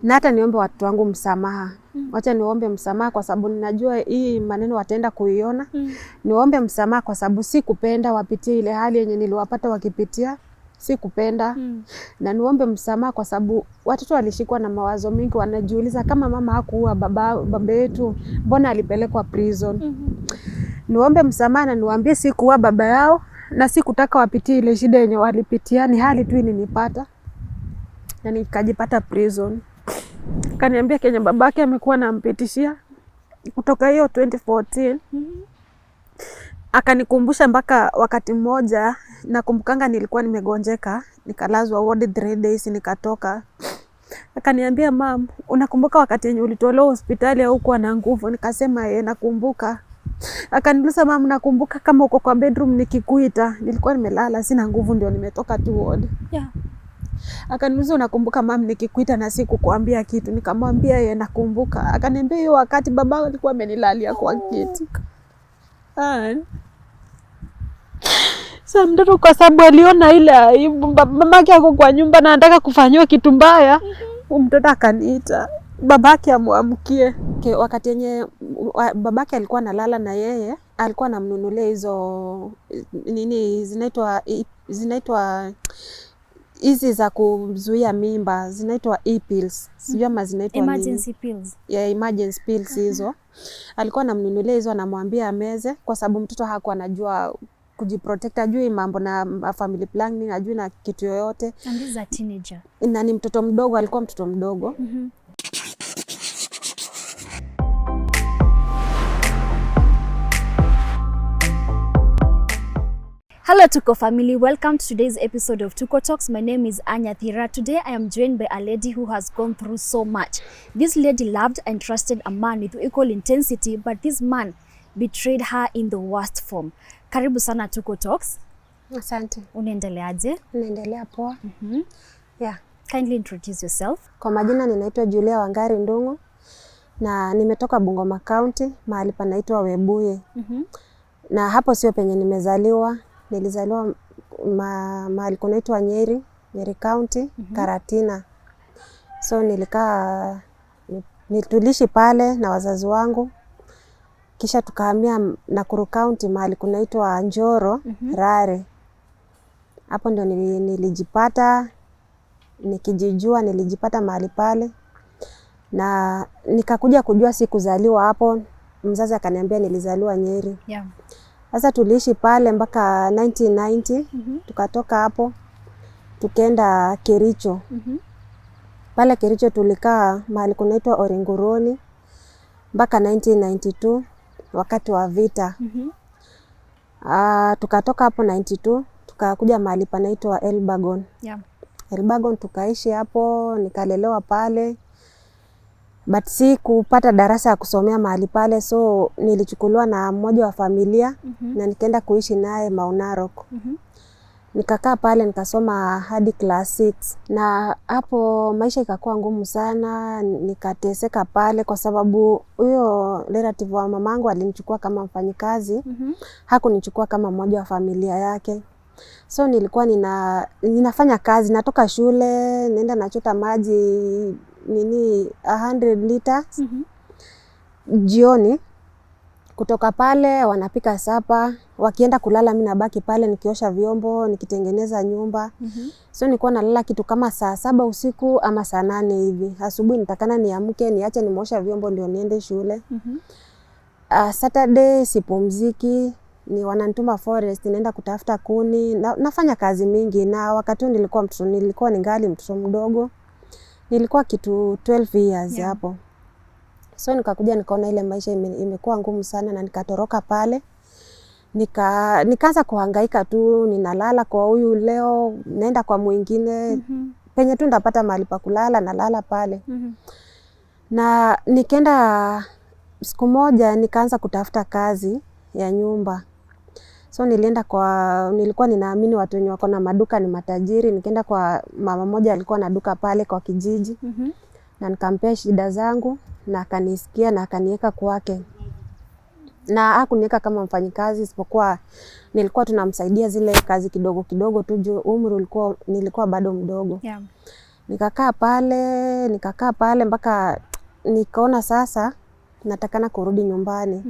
Na hata niombe watoto wangu msamaha. Wacha niombe msamaha kwa sababu ninajua hii maneno wataenda kuiona. Niombe msamaha kwa sababu si kupenda wapitie ile hali yenye niliwapata wakipitia. Si kupenda. Na niombe msamaha kwa sababu watoto walishikwa na mawazo mingi, wanajiuliza kama mama hakuua baba yetu, mbona alipelekwa prison? Niombe msamaha na niwaambie si kuua baba yao na si kutaka wapitie ile shida yenye walipitia, ni hali tu ilinipata. Na nikajipata prison. Kaniambia Kenya babake amekuwa anampitishia kutoka hiyo 2014. Akanikumbusha mpaka wakati mmoja nakumbukanga nilikuwa nimegonjeka, nikalazwa ward 3 days nikatoka. Akaniambia mam, unakumbuka wakati yenye ulitolewa hospitali au kuwa na nguvu? Nikasema nakumbuka. Akaniuliza mam, nakumbuka kama uko kwa bedroom nikikuita? Nilikuwa nimelala sina nguvu ndio nimetoka tu ward. Akaniuliza unakumbuka mam nikikuita na sikukuambia kitu? Nikamwambia nakumbuka. Akaniambia hiyo wakati baba alikuwa amenilalia kwa kiti. Sasa mtoto kwa sababu aliona ile mamake ako kwa nyumba na anataka kufanywa kitu mbaya, mtoto akaniita babake amwamkie. Wakati yenye babake alikuwa analala na yeye, alikuwa anamnunulia hizo nini zinaitwa hizi za kuzuia mimba, zinaitwa e-pills. Sijui ama zinaitwa emergency pills. Emergency pills hizo. Alikuwa anamnunulia hizo, anamwambia ameze kwa sababu mtoto hakuwa anajua kujiprotect, ajui mambo na family planning, ajui na kitu yoyote. And this is a teenager. Na ni mtoto mdogo, alikuwa mtoto mdogo. Hello Tuko family, welcome to today's episode of Tuko Talks. My name is Anya Thira. Today I am joined by a lady who has gone through so much. This lady loved and trusted a man with equal intensity, but this man betrayed her in the worst form. Karibu sana Tuko Talks. Asante. Unaendeleaje? Naendelea poa. Yeah. Kindly introduce yourself. Kwa majina ninaitwa Julia Wangari Ndungu na nimetoka Bungoma County, mahali panaitwa Webuye. Na hapo sio penye nimezaliwa. Nilizaliwa mahali kunaitwa Nyeri County, Karatina. So nitulishi pale na wazazi wangu. Kisha tukahamia Nakuru County mahali kunaitwa Njoro, Rare. Hapo ndio nilijipata, nikijijua nilijipata mahali pale. Na nikakuja kujua si kuzaliwa hapo, mzazi akaniambia nilizaliwa Nyeri. Yeah. Sasa tuliishi pale mpaka 1990, tukatoka hapo, tukaenda Kericho. Pale Kericho tulikaa mahali kunaitwa Orenguroni mpaka 1992 wakati wa vita. Tukatoka hapo 92, tukakuja mahali panaitwa Elbagon. Yeah. Elbagon tukaishi hapo, nikalelewa pale. But si kupata darasa ya kusomea mahali pale, so nilichukuliwa na mmoja wa familia na nikaenda kuishi naye Mount Narok. Nikakaa pale nikasoma hadi class 6 na hapo maisha ikakuwa ngumu sana, nikateseka pale kwa sababu huyo relative wa mamangu alinichukua kama mfanyikazi, hakunichukua kama mmoja wa familia yake. So nilikuwa ninafanya kazi, natoka shule, naenda nachota maji 100 liters. Jioni kutoka pale wanapika sapa, wakienda kulala mimi nabaki pale nikiosha vyombo, nikitengeneza nyumba. So nilikuwa nalala kitu kama saa 7 usiku ama saa 8 hivi. Asubuhi nitakana niamke niache nimeosha vyombo ndio niende shule. Saturday sipumziki, ni wananituma forest, naenda kutafuta kuni, nafanya kazi mingi. Na wakati nilikuwa ningali mtoto mdogo. Nilikuwa kitu 12 years hapo. So nikakuja nikaona ile maisha imekuwa ngumu sana na nikatoroka pale. Nikaanza kuhangaika tu, ninalala kwa huyu leo, naenda kwa mwingine. Penye tu ndapata mahali pa kulala nalala pale. Na nikaenda siku moja nikaanza kutafuta kazi ya nyumba. So nilikuwa ninaamini watu wenye wako na maduka ni matajiri. Nikaenda kwa mama moja alikuwa na duka pale kwa kijiji. Na nikampea shida zangu na akanisikia na akaniweka kwake. Na hakuniweka kama mfanyikazi, isipokuwa nilikuwa tunamsaidia zile kazi kidogo kidogo tu, umri nilikuwa bado mdogo. Yeah. Nikakaa pale mpaka nikaona sasa natakana kurudi nyumbani.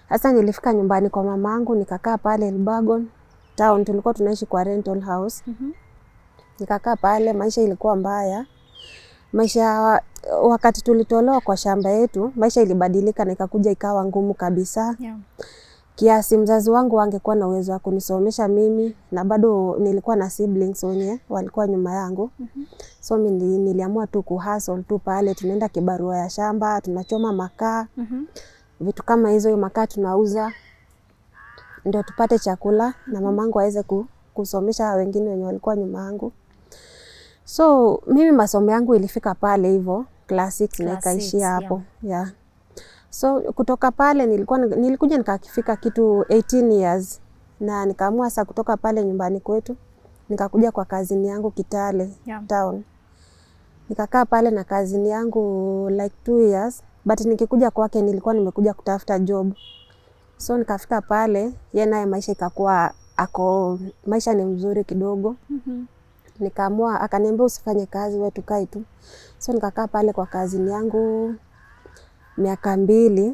Sasa nilifika nyumbani kwa mamangu, nikakaa pale Elbagon town, tulikuwa tunaishi kwa rental house. Nikakaa pale, maisha ilikuwa mbaya. Maisha wakati tulitolewa kwa shamba yetu, maisha ilibadilika na ikakuja ikawa ngumu kabisa. Kiasi mzazi wangu angekuwa na uwezo wa kunisomesha mimi, na bado nilikuwa na siblings wenye walikuwa nyuma yangu. So niliamua tu kuhustle tu pale, tunaenda kibarua ya shamba, tunachoma makaa. Vitu kama hizo makaa tunauza ndio tupate chakula na mamangu aweze kusomesha wengine wenye walikuwa nyuma yangu. So mimi masomo yangu ilifika pale hivyo class 6 na ikaishia hapo. So kutoka pale nilikuja nikafika kitu 18 years na nikaamua sasa kutoka pale nyumbani kwetu nikakuja kwa kazini yangu Kitale town. Nikakaa pale na kazini yangu like 2 years, but nikikuja kwake nilikuwa nimekuja kutafuta job. So nikafika pale, yeye naye maisha ikakuwa maisha ni mzuri kidogo. Nikaamua, akaniambia usifanye kazi, wewe tukae tu. So nikakaa pale kwa kazini yangu miaka 2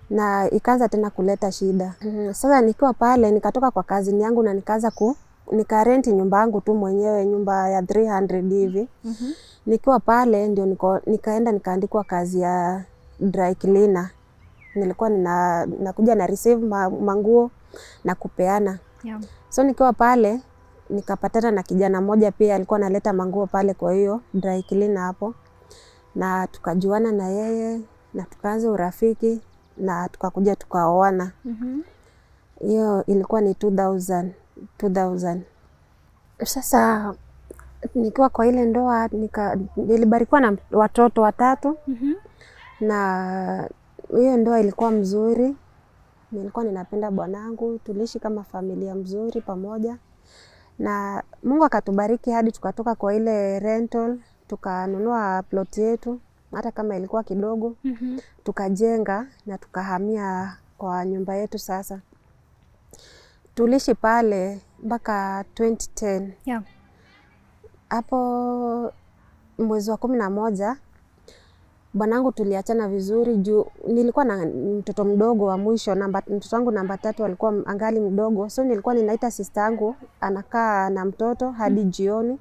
na ikaanza tena kuleta shida. Sasa nikiwa pale nikatoka kwa kazini yangu na nikaanza nikarenti nyumba yangu tu mwenyewe, nyumba ya 300 hivi. Nikiwa pale ndio nikaenda nikaandikwa kazi ya dry cleaner. Nilikuwa nakuja na receive manguo na kupeana. So nikiwa pale nikapatana na kijana mmoja pia alikuwa analeta manguo pale, kwa hiyo dry cleaner hapo, na tukajuana na yeye na tukaanza urafiki na tukakuja tukaoana. Hiyo ilikuwa ni 2000. Sasa nikiwa kwa ile ndoa nilibarikiwa na watoto 3. Na hiyo ndoa ilikuwa mzuri. Nilikuwa ninapenda bwanangu, tuliishi kama familia mzuri pamoja. Na Mungu akatubariki hadi tukatoka kwa ile rental, tukanunua plot yetu, hata kama ilikuwa kidogo. Tukajenga na tukahamia kwa nyumba yetu sasa. Tuliishi pale mpaka 2010. Hapo mwezi wa 11 bwanangu tuliachana vizuri juu nilikuwa na mtoto mdogo wa mwisho, mtoto wangu namba 3 alikuwa angali mdogo. So nilikuwa ninaita sister yangu anakaa na mtoto hadi jioni.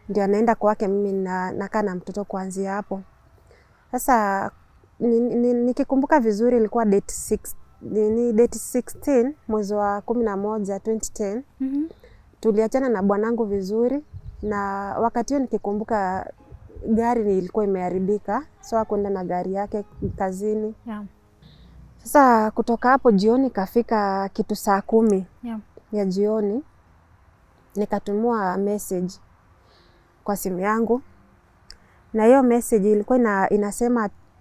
Ndio anaenda kwake, mimi nakaa na mtoto kuanzia hapo. Sasa nikikumbuka vizuri ilikuwa date 16 mwezi wa 11 2010. Tuliachana na bwanangu vizuri, na wakati huo nikikumbuka gari ilikuwa imeharibika, so hakwenda na gari yake kazini. Sasa kutoka hapo jioni kafika kitu saa 10 ya jioni, nikatumua message kwa simu yangu, na hiyo message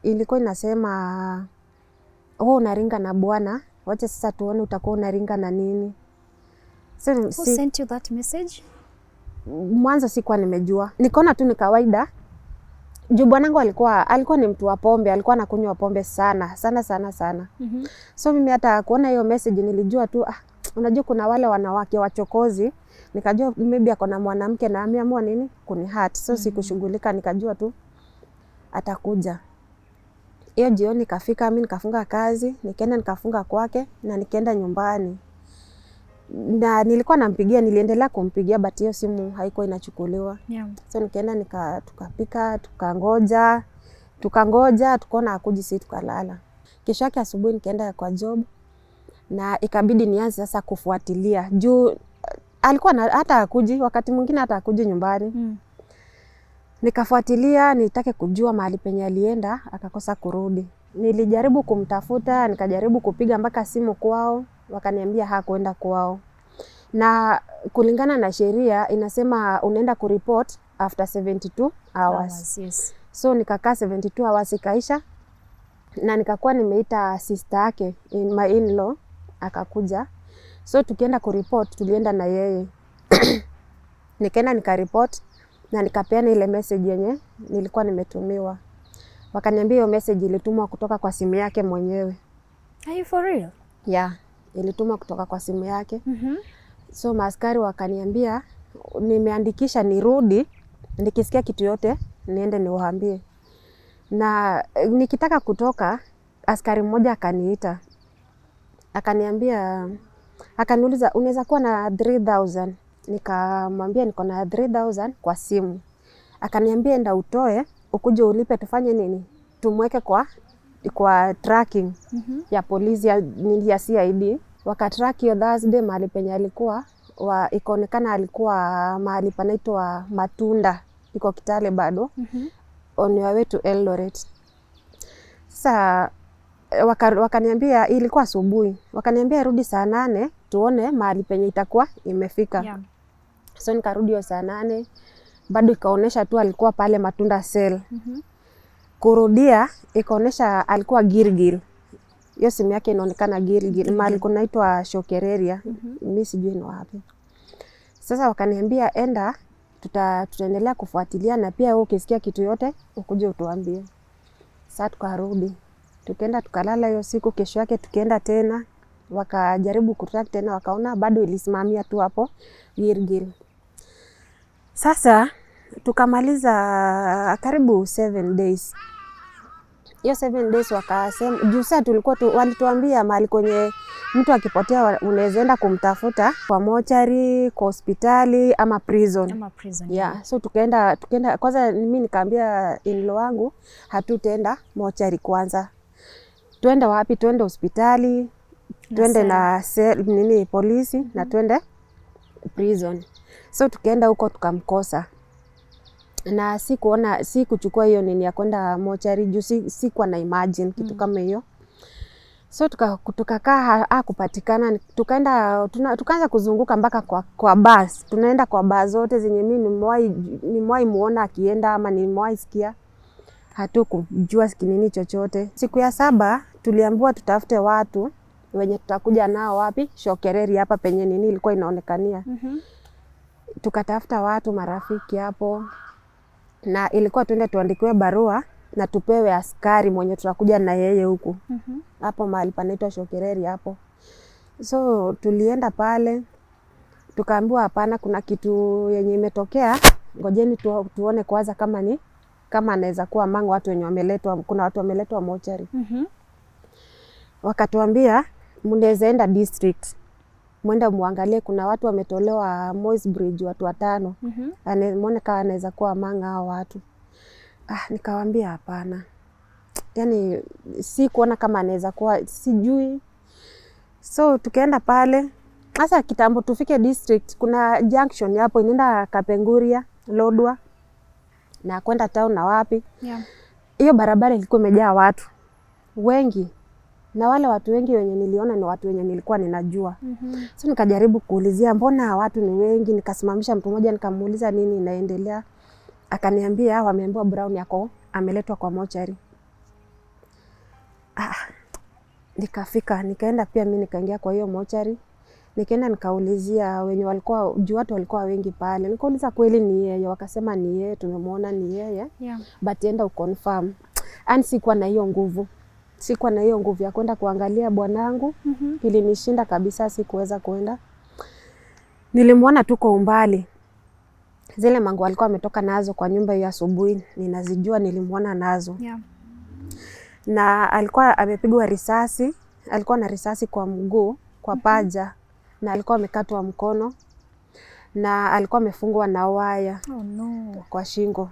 ilikuwa inasema wewe unaringa na bwana, wacha sasa tuone utakuwa unaringa na nini. So, who sent you that message? Mwanzo sikuwa nimejua, nikaona tu ni kawaida. Juu bwanangu alikuwa ni mtu wa pombe, alikuwa anakunywa pombe sana. So mimi hata kuona hiyo message nilijua tu unajua kuna wale wanawake wachokozi, nikajua maybe ako na mwanamke na ameamua nini kunihurt. So sikushughulika, nikajua tu atakuja. Hiyo jioni kafika, mimi nikafunga kazi, nikaenda nikafunga kwake na nikaenda nyumbani. Na nilikuwa nampigia, niliendelea kumpigia, but hiyo simu haikuwa inachukuliwa. So nikaenda tukapika, tukangoja, tukaona hakuji, sisi tukalala. Kesho yake asubuhi nikaenda kwa job na ikabidi nianze sasa kufuatilia. Juu alikuwa hata hakuji, wakati mwingine hata hakuji nyumbani. Nikafuatilia, nitake kujua mahali penye alienda, akakosa kurudi. Nilijaribu kumtafuta, nikajaribu kupiga mpaka simu kwao, wakaniambia hakuenda kwao. Na kulingana na sheria inasema unaenda kuripoti after 72 hours. So nikakaa 72 hours ikaisha, na nikakuwa nimeita sister yake, my in-law, akakuja. So tukienda kuripoti, tulienda na yeye. Nikaenda nikaripoti na nikapeana ile message yenye nilikuwa nimetumiwa. Wakaniambia hiyo message ilitumwa kutoka kwa simu yake mwenyewe. Are you for real? Yeah, ilitumwa kutoka kwa simu yake. So maaskari wakaniambia nimeandikisha nirudi nikisikia kitu yote niende niwaambie. Na nikitaka kutoka, askari mmoja akaniita. Akaniambia, akaniuliza unaweza kuwa na 3000. Nikamwambia niko na 3000 kwa simu. Akaniambia enda utoe, ukuje ulipe tufanye nini? Tumweke kwa tracking ya polisi ya CID. Wakatrack hiyo Thursday mahali penye alikuwa, ikaonekana alikuwa mahali panaitwa Matunda, iko Kitale bado. On your way to Eldoret. Sasa wakaniambia, ilikuwa asubuhi, wakaniambia rudi saa 8 tuone mahali penye itakuwa imefika. Yeah. So nikarudi hiyo saa 8, bado ikaonesha tu alikuwa pale Matunda cell. Kurudia ikaonesha alikuwa Gilgil. Hiyo simu yake inaonekana Gilgil, mahali kunaitwa Shokereria. Mimi sijui ni wapi. Sasa wakaniambia enda, tutaendelea kufuatilia na pia wewe ukisikia kitu yote ukuje utuambie. Sasa tukarudi. Tukaenda tukalala hiyo siku, kesho yake tukienda tena, wakajaribu kutrack tena, wakaona bado ilisimamia tu hapo Gilgil. Sasa tukamaliza karibu 7 days. Hiyo 7 days wakasema, juu sasa tulikuwa walituambia mahali kwenye mtu akipotea unaweza enda kumtafuta kwa mochari, kwa hospitali ama prison. Yeah. So tukaenda kwanza, mimi nikaambia in-law wangu hatutaenda mochari kwanza. Tuende wapi? Tuende hospitali, tuende na polisi na tuende prison. So tukaenda huko tukamkosa. Na si kuchukua hiyo nini ya kwenda mochari juu sikuwa na imagine kitu kama hiyo. So tukakaa hakupatikana, tukaanza kuzunguka mpaka kwa bus. Tunaenda kwa bus zote zenye mimi nimewahi muona akienda ama nimewahi sikia. Hatukujua nini chochote. Siku ya 7 tuliambiwa tutafute watu wenye tutakuja nao wapi? Shokereri hapa penye nini ilikuwa inaonekania. Tukatafuta watu marafiki hapo. Na ilikuwa tuende tuandikiwe barua na tupewe askari mwenye tutakuja na yeye huku. Hapo mahali panaitwa Shokereri hapo. So tulienda pale, tukaambiwa hapana, kuna kitu yenye imetokea, ngojeni tuone kwanza kama anaweza kuwa mango watu wenye wameletwa, kuna watu wameletwa mochari. Wakatuambia mnaweza enda district, mwenda muangalie, kuna watu wametolewa Moi's Bridge, watu 5. Muone kama anaweza kuwa manga hao watu. Nikawaambia hapana. Yani si kuona kama anaweza kuwa, sijui. So tukaenda pale. Sasa kitambo tufike district, kuna junction hapo inaenda Kapenguria, Lodwar na kwenda town na wapi. Hiyo barabara ilikuwa imejaa watu wengi. Na wale watu wengi wenye niliona ni watu wenye nilikuwa ninajua. So nikajaribu kuulizia mbona watu ni wengi, nikasimamisha mtu mmoja nikamuuliza nini inaendelea. Akaniambia wameambiwa Brown yako ameletwa kwa mochari. Nikafika, nikaenda pia mimi nikaingia kwa hiyo mochari. Nikaenda nikaulizia wenye walikuwa, juu watu walikuwa wengi pale. Nikauliza kweli ni yeye, wakasema ni yeye, tumemwona ni yeye. But enda uconfirm. Sikuwa na hiyo nguvu. Sikuwa na hiyo nguvu ya kwenda kuangalia bwanangu. Ilinishinda kabisa, sikuweza kwenda. Nilimwona tu kwa umbali. Zile mango alikuwa ametoka nazo kwa nyumba hiyo asubuhi, ninazijua, nilimwona nazo. Na alikuwa amepigwa risasi, alikuwa na risasi kwa mguu, kwa paja, na alikuwa amekatwa mkono, na alikuwa amefungwa na waya kwa shingo.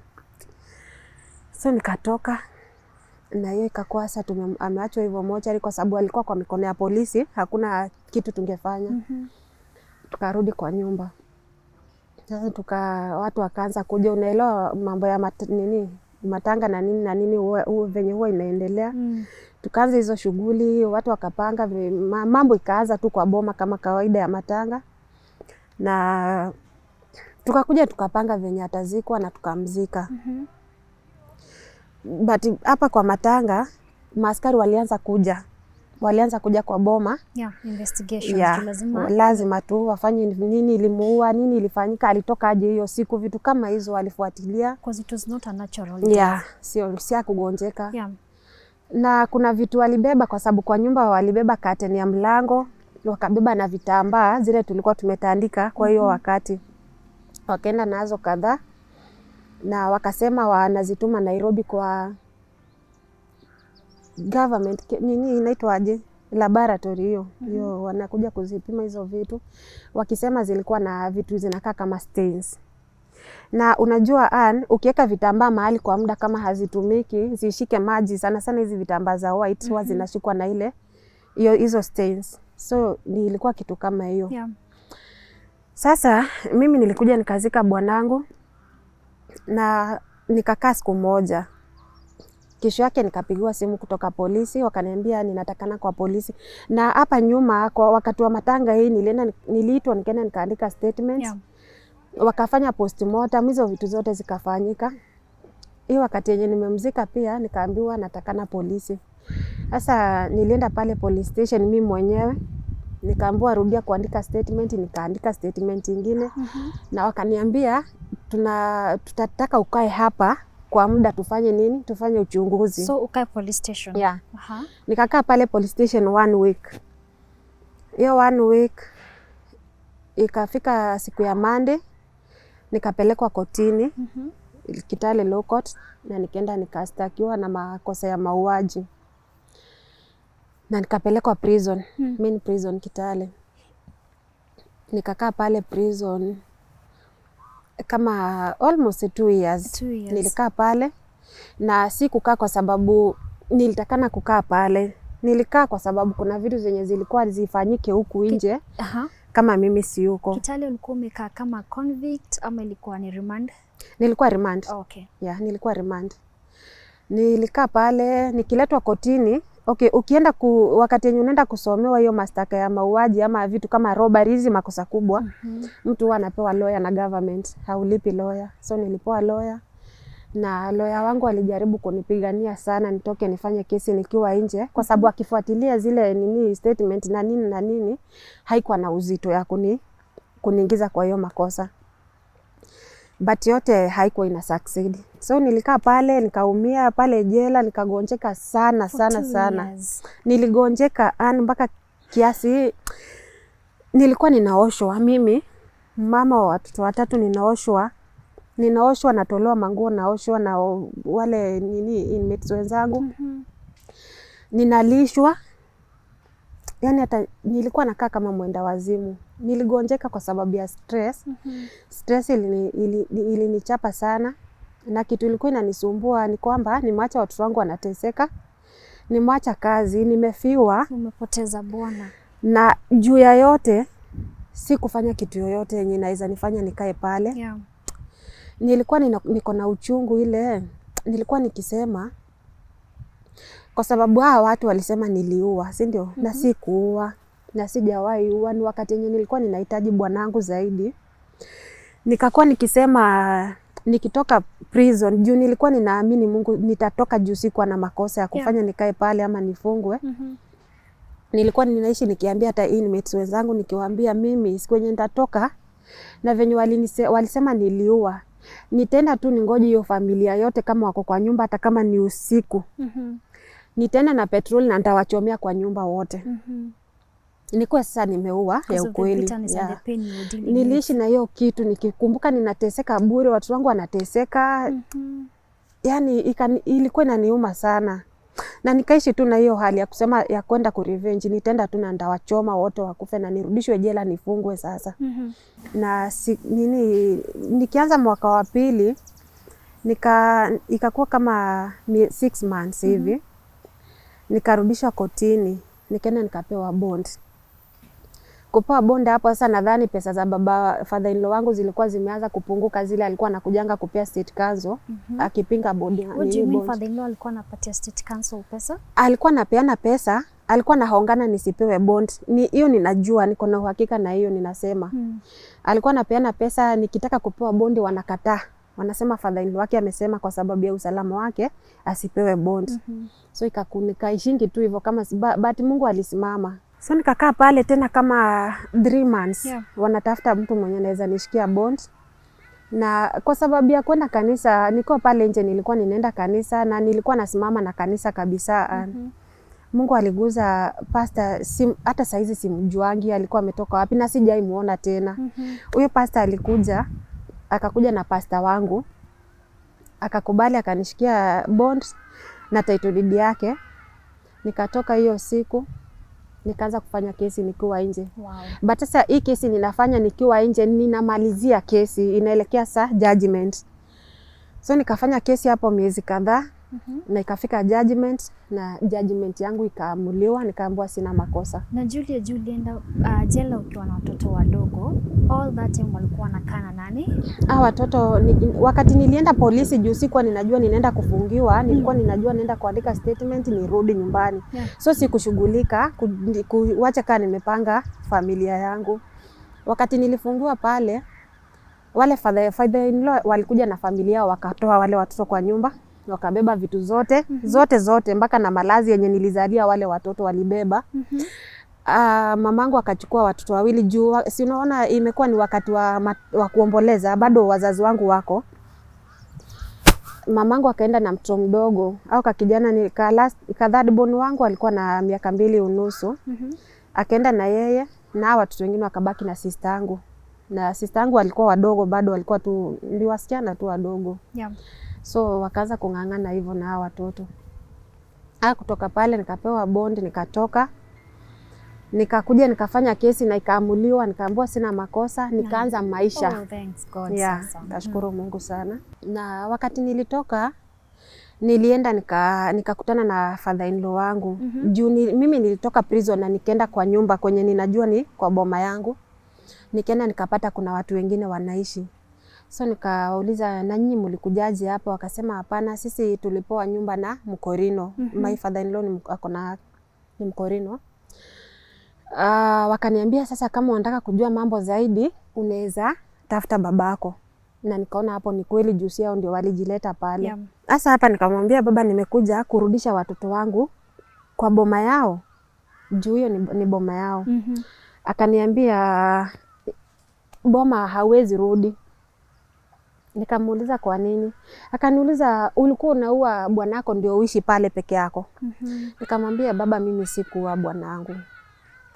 So nikatoka, na hiyo ikakuwa sasa ameachwa hivyo mochari kwa sababu alikuwa kwa mikono ya polisi, hakuna kitu tungefanya. Tukarudi kwa nyumba. Sasa watu wakaanza kuja, unaelewa mambo ya matanga na nini venye huwa inaendelea. Tukaanza hizo shughuli, watu wakapanga, mambo ikaanza tu kwa boma kama kawaida ya matanga. Na tukakuja tukapanga venye atazikwa na tukamzika. But hapa kwa matanga, maaskari walianza kuja kwa boma. Investigation. Lazima tu wafanye nini ilimuua, nini ilifanyika, alitoka aje hiyo siku, vitu kama hizo walifuatilia. Because it was not a natural death. Sio kugonjeka. Na kuna vitu walibeba kwa sababu kwa nyumba walibeba curtain ya mlango, wakabeba na vitambaa zile tulikuwa tumetandika kwa hiyo wakati. Wakaenda nazo kadhaa. na wakasema wanazituma Nairobi kwa government nini inaitwaje, laboratory hiyo wanakuja kuzipima hizo vitu, wakisema zilikuwa na vitu zinakaa kama stains. Na unajua ukiweka vitambaa mahali kwa muda kama hazitumiki, zishike maji sana sana, hizi vitambaa za white huwa zinashikwa na ile hizo stains. So nilikuwa kitu kama hiyo. Yeah. Sasa mimi nilikuja nikazika bwanangu na nikakaa siku moja. Kesho yake nikapigiwa simu kutoka polisi, wakaniambia ninatakana kwa polisi. Na hapa nyuma kwa wakati wa matanga hii niliitwa nikaenda nikaandika statement. Yeah. Wakafanya postmortem, hizo vitu zote zikafanyika. Hii wakati yenye nimemzika pia nikaambiwa natakana polisi. Sasa nilienda pale police station mimi mwenyewe, nikaambiwa rudia kuandika statement, nikaandika statement nyingine. Na wakaniambia tutataka ukae hapa kwa muda tufanye nini? Tufanye uchunguzi. So ukae police station? Yeah. Nikakaa pale police station 1 week. Hiyo 1 week ikafika siku ya Monday nikapelekwa kotini, Kitale Law Court, na nikaenda nikastakiwa na makosa ya mauaji. Na nikapelekwa prison, main prison Kitale. Nikakaa pale prison kama almost 2 years. Nilikaa pale na si kukaa kwa sababu nilitakana kukaa pale. Nilikaa kwa sababu kuna vitu zenye zilikuwa zifanyike huku nje. Kama mimi si huko. Kitale ulikuwa umekaa kama convict ama ilikuwa ni remand? Nilikuwa remand. Okay. Yeah, nilikuwa remand. Nilikaa pale nikiletwa kotini. Okay, ukienda wakati yenye unaenda kusomewa hiyo mashtaka ya mauaji ama vitu kama robbery, hizi makosa kubwa, mtu huwa anapewa lawyer na government, haulipi lawyer. So nilipewa lawyer na lawyer wangu alijaribu kunipigania sana nitoke nifanye kesi nikiwa nje, kwa sababu akifuatilia zile statement na nini haikuwa na uzito ya kuniingiza kwa hiyo makosa. But yote haikuwa ina succeed. So nilikaa pale, nikaumia pale jela, nikagonjeka sana. Niligonjeka mpaka kiasi nilikuwa ninaoshwa mimi, mama wa watoto 3, ninaoshwa natolewa manguo, naoshwa na wale inmates wenzangu. Ninalishwa. Yani hata nilikuwa nakaa kama mwenda wazimu. Niligonjeka kwa sababu ya stress. Stress ilinichapa sana. Na kitu ilikuwa inanisumbua ni kwamba nimeacha watoto wangu wanateseka. Nimeacha kazi, nimefiwa. Umepoteza bwana. Na juu ya yote si kufanya kitu yoyote yenye inaweza nifanya nikae pale. Yeah. Nilikuwa niko na uchungu ile. Nilikuwa nikisema kwa sababu watu walisema niliua, si ndio? Na si kuua, na sijawahi ua. Ni wakati yenye nilikuwa ninahitaji bwanangu zaidi. Nikakuwa nikisema nikitoka prison, juu nilikuwa ninaamini Mungu nitatoka juu sikuwa na makosa ya kufanya nikae pale ama nifungwe. Nilikuwa ninaishi nikiambia hata inmates wenzangu, nikiwaambia mimi siku yenye nitatoka, na venye walisema niliua, nitaenda tu ningoje hiyo familia yote kama wako kwa nyumba, hata kama ni usiku. Nitaenda na petrol na nitawachomea kwa nyumba wote. Nilikuwa sasa nimeua ya ukweli. Yeah. Niliishi na hiyo kitu nikikumbuka ninateseka bure, watu wangu wanateseka. Yani ilikuwa inaniuma sana. Na nikaishi tu na hiyo hali ya kusema ya kwenda kurevenge, nitaenda tu na ndawachoma wote wakufe na nirudishwe jela nifungwe sasa. Na nikianza mwaka wa pili ikakuwa kama 6 months hivi. Nikarudishwa kotini, nikaenda nikapewa bond. Kupewa bond hapo sasa nadhani pesa za baba father in law wangu zilikuwa zimeanza kupunguka, zile alikuwa anakujanga kupea state council akipinga bond. What do you mean father in law alikuwa anapatia state council pesa? Alikuwa anapeana pesa, alikuwa anaongana nisipewe bond. Hiyo ninajua, niko na uhakika na hiyo ninasema. Alikuwa anapeana pesa, nikitaka kupewa bond wanakataa. Wanasema father in law wake amesema kwa sababu ya usalama wake asipewe bond. So nikaishingi tu hivyo kama but Mungu alisimama. So nikakaa pale tena kama 3 months. Yeah. Wanatafuta mtu mwenye anaweza nishikia bond. Na kwa sababu ya kwenda kanisa, niko pale nje nilikuwa ninaenda kanisa na nilikuwa nasimama na kanisa kabisa. Mungu aliguza pastor, hata saizi simjuangi alikuwa ametoka wapi na sijai muona tena. Huyo pastor alikuja, akakuja na pastor wangu. akakubali, akanishikia bond na title deed yake. Nikatoka hiyo siku nikaanza kufanya kesi nikiwa nje. Wow. But sasa hii kesi ninafanya nikiwa nje, ninamalizia kesi, inaelekea saa judgment. So nikafanya kesi hapo miezi kadhaa. Na ikafika judgment, na judgment yangu ikaamuliwa, nikaambiwa sina makosa. Na Julia, ulienda jela ukiwa na watoto wadogo. All that time walikuwa wanakaa na nani? Watoto wakati nilienda polisi, juu sikuwa ninajua ninaenda kufungiwa, nilikuwa ninajua naenda kuandika statement nirudi nyumbani. So sikushughulika kuwacha kaa nimepanga familia yangu. Wakati nilifungiwa pale, wale father-in-law walikuja na familia, wakatoa wale watoto kwa nyumba, wakabeba vitu zote zote mpaka na malazi yenye nilizalia wale watoto walibeba. Mamangu akachukua watoto wawili juu si unaona imekuwa ni wakati wa kuomboleza, bado wazazi wangu wako. Mamangu akaenda na mtoto mdogo au kakijana ni third born wangu alikuwa na miaka 2.5. Akaenda na yeye, na watoto wengine wakabaki na sister yangu. Na sister yangu walikuwa wadogo bado, walikuwa tu ndio wasichana tu wadogo. So wakaanza kung'ang'ana hivyo na hao watoto. Kutoka pale nikapewa bond, nikatoka. Nikakuja nikafanya kesi na ikaamuliwa, nikaambiwa sina makosa, nikaanza maisha. Oh, thanks God. Nashukuru Mungu sana. Na wakati nilitoka nilienda nikakutana na father-in-law wangu. Juu mimi nilitoka prison na nikaenda kwa nyumba kwenye ninajua ni kwa boma yangu. Nikaenda nikapata kuna watu wengine wanaishi. So nikauliza, na nyinyi mlikujaje hapa? Wakasema hapana, sisi tulipoa nyumba na Mkorino. My father-in-law ni Mkorino. Wakaniambia sasa kama unataka kujua mambo zaidi unaweza tafuta babako. Na nikaona hapo ni kweli, juu yao ndio walijileta pale. Sasa hapa nikamwambia baba, nimekuja kurudisha watoto wangu kwa boma yao. Juu hiyo ni boma yao. Akaniambia boma hawezi rudi. Nikamuuliza kwa nini? Akaniuliza ulikuwa unaua bwanako ndio uishi pale peke yako? Nikamwambia baba, mimi sikuua bwanangu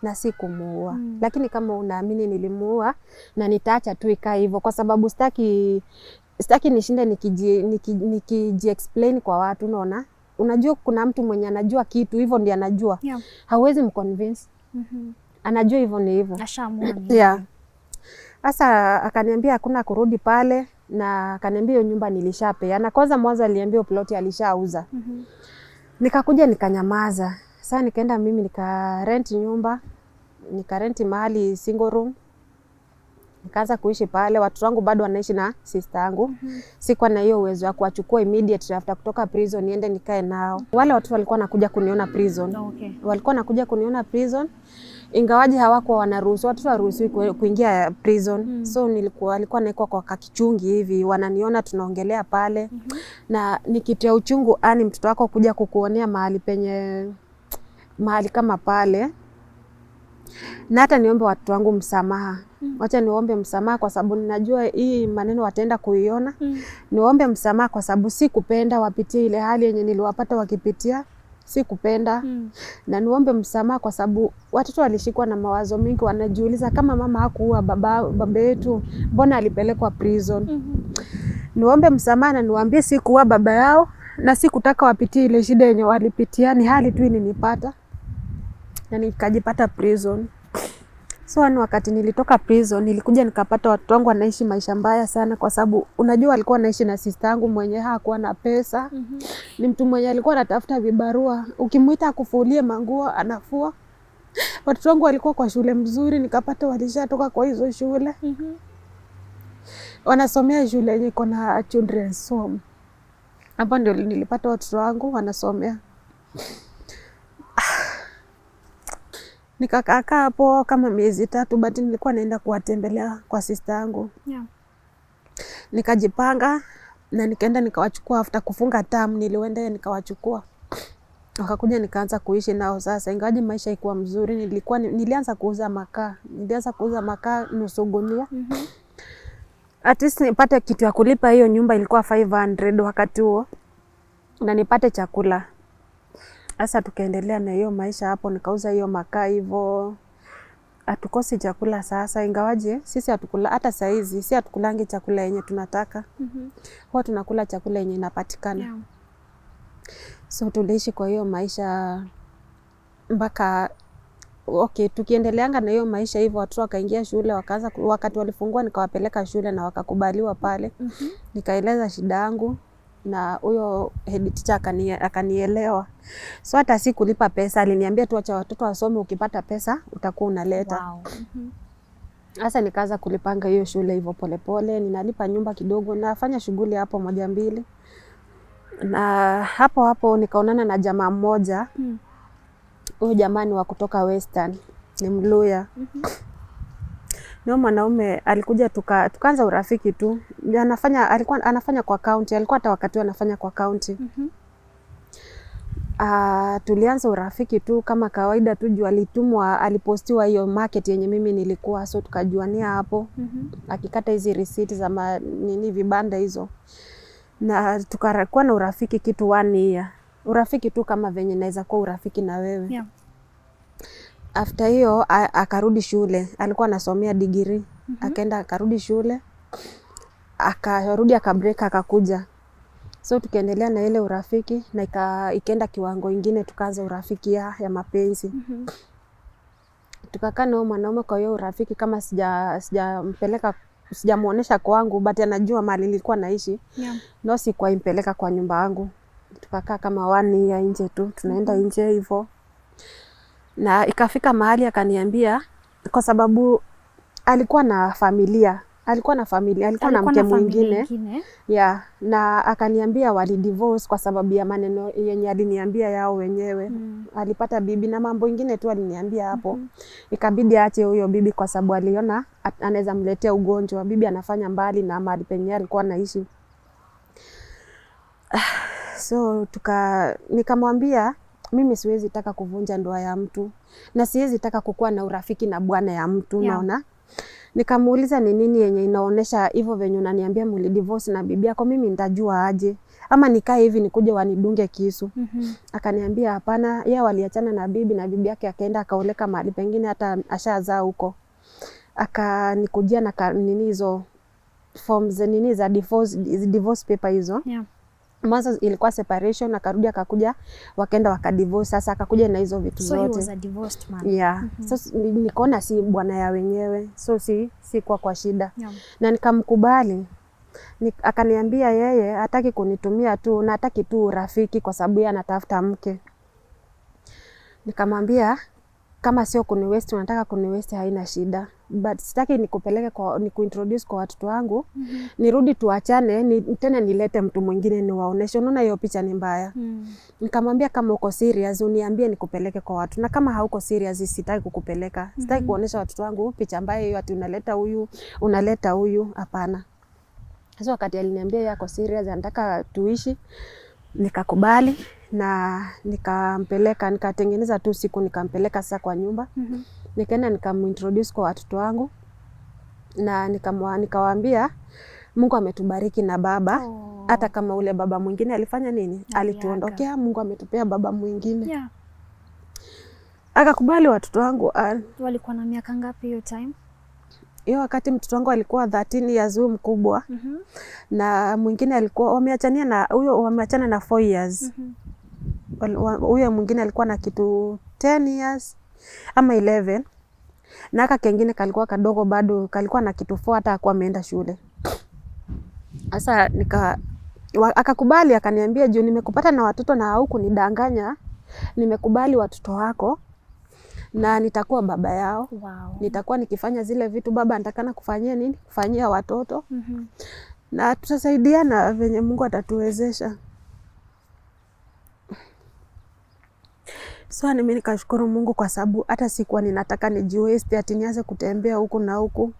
na sikumuua. Lakini kama unaamini nilimuua, na nitaacha tu ikae hivyo, kwa sababu sitaki nishinde nikiji explain kwa watu. Unaona, unajua kuna mtu mwenye anajua kitu hivyo ndiye anajua. Hauwezi mconvince. Anajua hivyo ni hivyo. Ashamuona. Sasa akaniambia hakuna kurudi pale, na akaniambia hiyo nyumba nilishapeana. Kwanza mwanzo aliambia plot alishauza. Nikakuja nikanyamaza. Sasa nikaenda mimi nikarent nyumba, nikarenti mahali single room. Nikaanza kuishi pale, watoto wangu bado wanaishi na sister yangu. Sikuwa na hiyo uwezo wa kuwachukua immediately after kutoka prison niende nikae nao. Wale watu walikuwa nakuja kuniona prison. Walikuwa nakuja kuniona prison. Ingawaje hawakuwa wanaruhusu, watoto waruhusiwi kuingia prison. So walikuwa naekwa kwa kakichungi hivi, wananiona tunaongelea pale. Na nikitia uchungu mtoto wako kuja kukuonea mahali kama pale. Na hata niombe watoto wangu msamaha. Wacha niombe msamaha kwa sababu ninajua hii maneno wataenda kuiona. Niombe msamaha kwa sababu sikupenda wapitie ile hali yenye niliwapata wakipitia. Sikupenda. Na niombe msamaha kwa sababu watoto walishikwa na mawazo mingi, wanajiuliza kama mama hakuua baba yetu, mbona alipelekwa prison? Niombe msamaha na niwaambie sikuua baba yao, na sikutaka wapitie ile shida yenye walipitia, ni hali tu ilinipata na nikajipata prison. So wakati nilitoka prison nilikuja nikapata watoto wangu wanaishi maisha mbaya sana, kwa sababu unajua alikuwa anaishi na sister yangu mwenye hakuwa na pesa. Ni mtu mwenye alikuwa anatafuta vibarua, ukimuita akufulie manguo anafua. Watoto wangu walikuwa kwa shule mzuri, nikapata walishatoka kwa hizo shule. Wanasomea shule yenye iko na children's home. Hapo ndio nilipata watoto wangu wanasomea. Nikakaa hapo kama miezi 3, but nilikuwa naenda kuwatembelea kwa sister yangu. Nikajipanga na nikaenda nikawachukua after kufunga term, nilienda nikawachukua. Wakakuja nikaanza kuishi nao sasa. Ingawaje maisha ikuwa mzuri, nilianza kuuza makaa nusu gunia. At least nipate kitu ya kulipa hiyo nyumba, ilikuwa 500 wakati huo. Na nipate chakula. Sasa tukaendelea na hiyo maisha hapo, nikauza hiyo makaa hivyo. hatukosi chakula sasa, ingawaje sisi hatukula hata saizi, sisi hatukulangi chakula yenye tunataka. Huwa tunakula chakula yenye inapatikana. So tuliishi kwa hiyo maisha mpaka tukiendeleanga na hiyo maisha hivyo, watoto wakaingia shule, wakaanza wakati walifungua nikawapeleka shule na wakakubaliwa pale. Nikaeleza shida yangu na huyo head teacher akanielewa. So hata si kulipa pesa, aliniambia tu acha watoto wasome, ukipata pesa utakuwa unaleta. Sasa nikaanza kulipanga hiyo shule hivyo polepole, ninalipa nyumba kidogo, nafanya shughuli hapo moja mbili. Na hapo nikaonana na jamaa mmoja. Huyo jamaa ni wa kutoka Western, ni Mluya. Ndio mwanaume alikuja tukaanza urafiki tu. Alikuwa anafanya kwa county, alikuwa hata wakati anafanya kwa county. Tulianza urafiki tu kama kawaida tu, juu alipostiwa hiyo market yenye mimi nilikuwa, so tukajuania hapo. Akikata hizi receipt za vibanda hizo. Na tukakuwa na urafiki kitu 1 year. Urafiki tu kama venye naweza kuwa urafiki na wewe. After hiyo akarudi shule, alikuwa anasomea degree. Akaenda akarudi shule, akarudi akabreak akakuja. So tukaendelea na ile urafiki na ikaenda kiwango ingine, tukaanza urafiki ya mapenzi. Tukakaa na mwanaume kwa hiyo urafiki kama sijamuonesha kwangu, but anajua mahali nilikuwa naishi. No, sikuwa impeleka kwa nyumba yangu. Tukakaa kama 1 year nje tu, tunaenda nje hivyo. Na ikafika mahali akaniambia, kwa sababu alikuwa na familia, alikuwa na mke mwingine. Na akaniambia wali divorce kwa sababu ya maneno yenye aliniambia yao wenyewe. Alipata bibi na mambo ingine tu aliniambia hapo. Ikabidi aache huyo bibi kwa sababu aliona anaweza mletea ugonjwa. Bibi anafanya mbali na mahali penye alikuwa anaishi. So nikamwambia mimi siwezi taka kuvunja ndoa ya mtu na siwezi taka kukua na urafiki na bwana ya mtu. Naona nikamuuliza ni nini yenye inaonesha hivyo venye unaniambia muli divorce na bibi yako, mimi nitajua aje? Ama nikae hivi nikuje wanidunge kisu? Akaniambia hapana, yeye waliachana na bibi na bibi yake akaenda akaoleka mahali pengine, hata ashazaa huko. Akanikujia na hizo forms za divorce paper hizo. Mwanzo ilikuwa separation, akarudi akakuja wakaenda wakadivorce. Sasa akakuja na hizo vitu zote. So he was a divorced man. So nikaona si bwana ya wenyewe, so si kwa shida. Na nikamkubali. Akaniambia yeye hataki kunitumia tu, na hataki tu urafiki kwa sababu yeye anatafuta mke. Nikamwambia kama sio kuniwaste, unataka kuniwaste haina shida, but sitaki nikupeleke nikuintroduce kwa watoto wangu. Nirudi tuachane, tena nilete mtu mwingine niwaoneshe. Unaona hiyo picha ni mbaya. Nikamwambia kama uko serious uniambie nikupeleke kwa watu, na kama hauko serious sitaki kukupeleka. Sitaki kuonesha watoto wangu picha mbaya hiyo ati unaleta huyu, hapana. Sasa wakati aliniambia yako serious anataka tuishi, nikakubali na nikampeleka, nikatengeneza tu siku nikampeleka sasa kwa nyumba. Nikaenda nikamintroduce kwa watoto wangu na nikawaambia Mungu ametubariki na baba. Hata kama ule baba mwingine alifanya nini? Alituondokea, Mungu ametupea baba mwingine. Akakubali watoto wangu. Walikuwa na miaka ngapi hiyo time? Hiyo wakati mtoto wangu alikuwa 13 years, huyu mkubwa. Na mwingine alikuwa wameachana na 4 years. Huyo mwingine alikuwa na kitu 10 years ama 11. Na aka kengine kalikuwa kadogo bado, kalikuwa na kitu 4, hata hakuwa ameenda shule. Sasa akakubali, akaniambia juu nimekupata na watoto na haukunidanganya, nimekubali watoto wako na nitakuwa baba yao. Nitakuwa nikifanya zile vitu baba anatakana kufanyia nini? Kufanyia watoto. Na tutasaidiana venye Mungu atatuwezesha. So mimi nikashukuru Mungu kwa sababu hata sikuwa ninataka nijiwaste ati nianze kutembea huku na huku.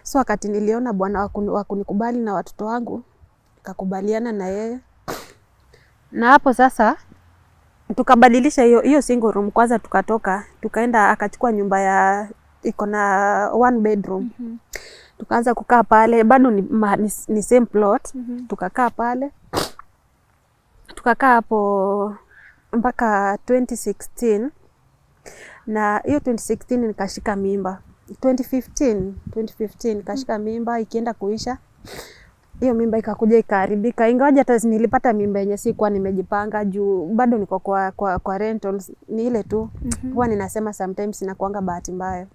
So wakati niliona bwana wa kunikubali na watoto wangu, nikakubaliana na yeye. Na hapo sasa tukabadilisha hiyo single room kwanza, tukatoka tukaenda akachukua nyumba iko na 1 bedroom. Tukaanza kukaa pale, bado ni same plot. Tukakaa pale. Tukakaa hapo mpaka 2016. Na hiyo 2016 nikashika mimba. 2015 nikashika mimba, ikienda kuisha hiyo mimba ikakuja ikaharibika. Ingawa hata nilipata mimba yenye sikuwa nimejipanga juu bado niko kwa rentals, ni ile tu. Huwa ninasema sometimes inakuanga bahati mbaya.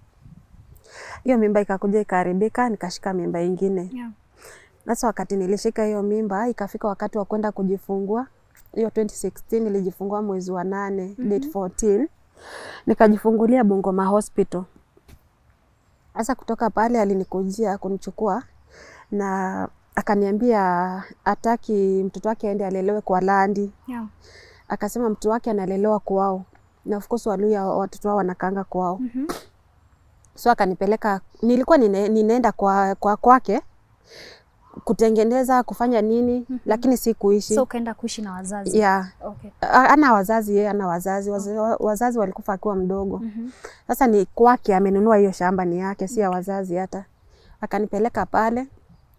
Hiyo mimba ikakuja ikaharibika, nikashika mimba ingine. Sasa wakati nilishika hiyo mimba, ikafika wakati wa kwenda kujifungua. Hiyo 2016 nilijifungua mwezi wa 8, date 14. Nikajifungulia Bungoma Hospital. Sasa kutoka pale alinikujia kunichukua na akaniambia hataki mtoto wake aende alelewe kwa Landi. Akasema mtoto wake analelewa kwao. Na of course Waluhya watoto wao wanakaanga kwao. So akanipeleka, nilikuwa ninaenda kwake kutengeneza, kufanya nini, lakini si kuishi. So ukaenda kuishi na wazazi? Yeah. Okay. Ana wazazi, yeye ana wazazi. Wazazi walikufa akiwa mdogo. Sasa ni kwake, amenunua hiyo shamba, ni yake, si ya wazazi hata. Akanipeleka pale.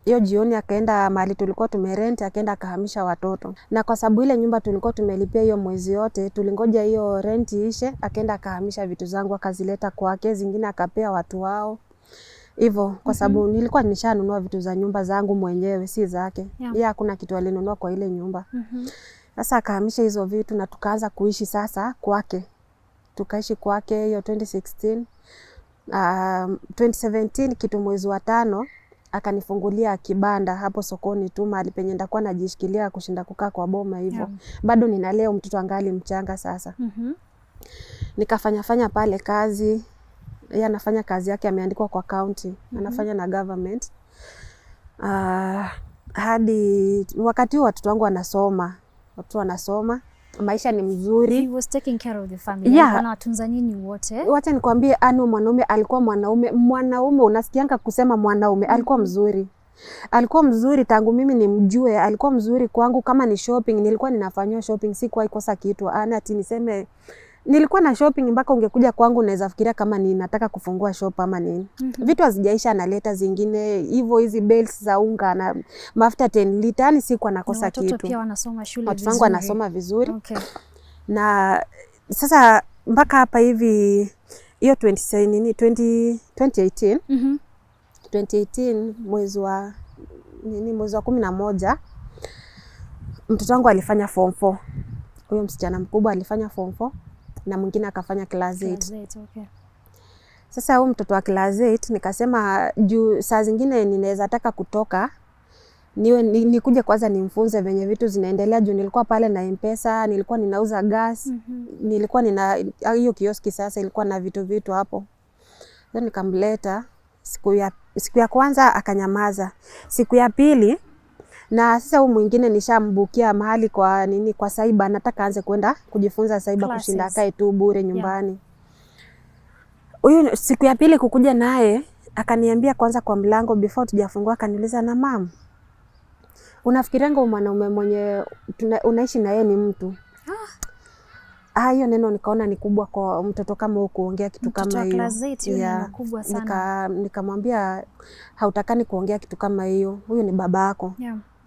Hiyo jioni akaenda mahali tulikuwa tumerent, akaenda akahamisha watoto. Na kwa sababu ile nyumba tulikuwa tumelipia hiyo mwezi yote, tulingoja hiyo rent ishe, akaenda akahamisha vitu zangu akazileta kwake, zingine akapea watu wao. Hivyo kwa sababu nilikuwa nishanunua vitu za nyumba zangu mwenyewe, si zake. Yeye hakuna kitu alinunua kwa ile nyumba. Sasa akahamisha hizo vitu na tukaanza kuishi sasa kwake. Tukaishi kwake hiyo 2016. 2017 kitu mwezi wa 5 akanifungulia kibanda hapo sokoni tu, mahali penye ndakuwa najishikilia kushinda kukaa kwa boma hivyo. Bado ninalea mtoto angali mchanga sasa. Nikafanya pale kazi. Yeye anafanya kazi yake, ameandikwa kwa county. Anafanya na government. Hadi wakati watoto wangu wanasoma. Watoto wanasoma. Maisha ni mzuri. He was taking care of the family. Anawatunza nyinyi wote. Wacha nikwambie, mwanaume alikuwa mwanaume unasikianga kusema mwanaume, alikuwa mzuri. Alikuwa mzuri tangu mimi nimjue, alikuwa mzuri kwangu. Kama ni shopping, nilikuwa ninafanywa shopping, sikuwa ikosa kitu. Ati niseme nilikuwa na shopping mpaka ungekuja kwangu unaweza fikiria kama ninataka kufungua shop ama nini. Vitu hazijaisha analeta zingine hivyo, hizi belts za unga na mafuta 10 lita, yani sikuwa nakosa kitu. Watoto pia wanasoma shule vizuri. Watoto wangu wanasoma vizuri. Okay. Na sasa mpaka hapa hivi hiyo 2018 2018 mwezi wa 11 mtoto wangu alifanya form 4. Huyo msichana mkubwa alifanya form 4 na mwingine akafanya class 8. Okay. Sasa huyo mtoto wa class 8 nikasema juu saa zingine ninaweza taka kutoka nikuje kwanza nimfunze venye vitu zinaendelea, juu nilikuwa pale na M-Pesa, nilikuwa ninauza gas, nilikuwa nina hiyo kioski sasa ilikuwa na vitu hapo. Sasa nikamleta, siku ya kwanza akanyamaza. Siku ya pili na sasa huyu mwingine nishambukia mahali kwa cyber, nataka aanze kwenda kujifunza cyber kushinda kae tu bure nyumbani. Huyu siku ya pili kukuja naye akaniambia kwanza kwa mlango before tujafungua, akaniuliza, na mam, unafikirianga mwanaume mwenye unaishi na yeye ni mtu? Hiyo neno nikaona ni kubwa kwa mtoto kama huyo kuongea kitu kama hiyo. Neno kubwa sana. Nikamwambia hautakani kuongea kitu kama hiyo. Huyu ni baba yako.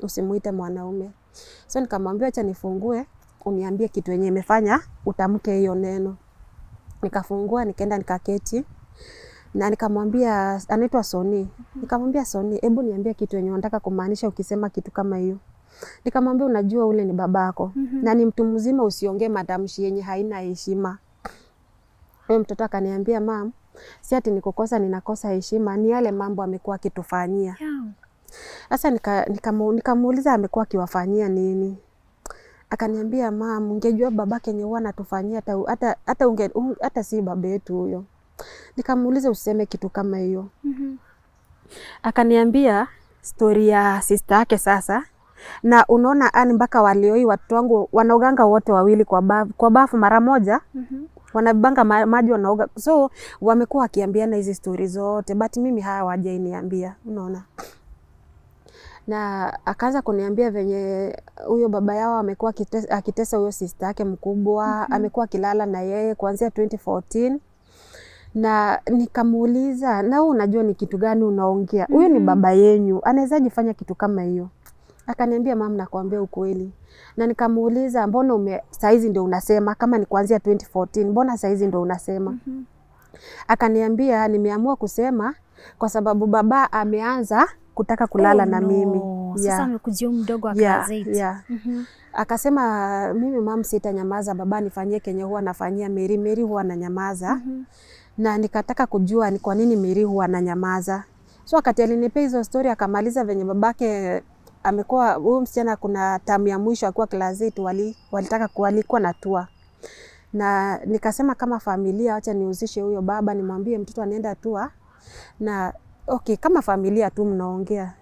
Usimuite mwanaume. So nikamwambia acha nifungue, uniambie kitu yenye imefanya utamke hiyo neno. Nikafungua, nikaenda nikaketi. Na nikamwambia, anaitwa Soni. Nikamwambia, Soni, hebu niambie kitu yenye unataka kumaanisha ukisema kitu kama hiyo. Nikamwambia, unajua ule ni babako na ni mtu mzima, usiongee matamshi yenye haina heshima. Huyo mtoto akaniambia, mam, si ati nikukosa ninakosa heshima, ni yale mambo amekuwa akitufanyia. Sasa nikamuuliza amekuwa akiwafanyia nini? Akaniambia, mam, ungejua babake yenye huwa anatufanyia hata si baba yetu huyo. Nikamuuliza useme kitu kama hiyo. Akaniambia story ya sister yake sasa. Na unaona mpaka walioi watoto wangu wanaoganga wote wawili kwa bafu mara moja. Wanabanga maji wanaoga. So wamekuwa wakiambiana hizi story zote, but mimi hawajainiambia, unaona. Na akaanza kuniambia venye huyo baba yao amekuwa akitesa huyo sister yake mkubwa, amekuwa akilala na yeye kuanzia 2014. Na nikamuuliza, na unajua ni kitu gani unaongea? Huyo ni baba yenyu, anaweza jifanya kitu kama hiyo? Akaniambia mama, nakwambia ukweli. Na nikamuuliza mbona saizi ndio unasema, kama ni kuanzia 2014 mbona saizi ndio unasema? Akaniambia nimeamua kusema kwa sababu baba ameanza kutaka kulala na mimi. Sasa amekujia mdogo wa class 8. Akasema mimi mama sitanyamaza, baba nifanyie kenye huwa nafanyia Mary. Mary huwa ananyamaza. Na nikataka kujua ni kwa nini Mary huwa ananyamaza. So wakati alinipea hizo story akamaliza venye babake amekuwa huyo msichana, kuna tamu ya mwisho akuwa class 8 walikuwa na tour. Na nikasema kama familia acha nihusishe huyo baba, nimwambie mtoto anaenda tour. Na okay, kama familia tu mnaongea.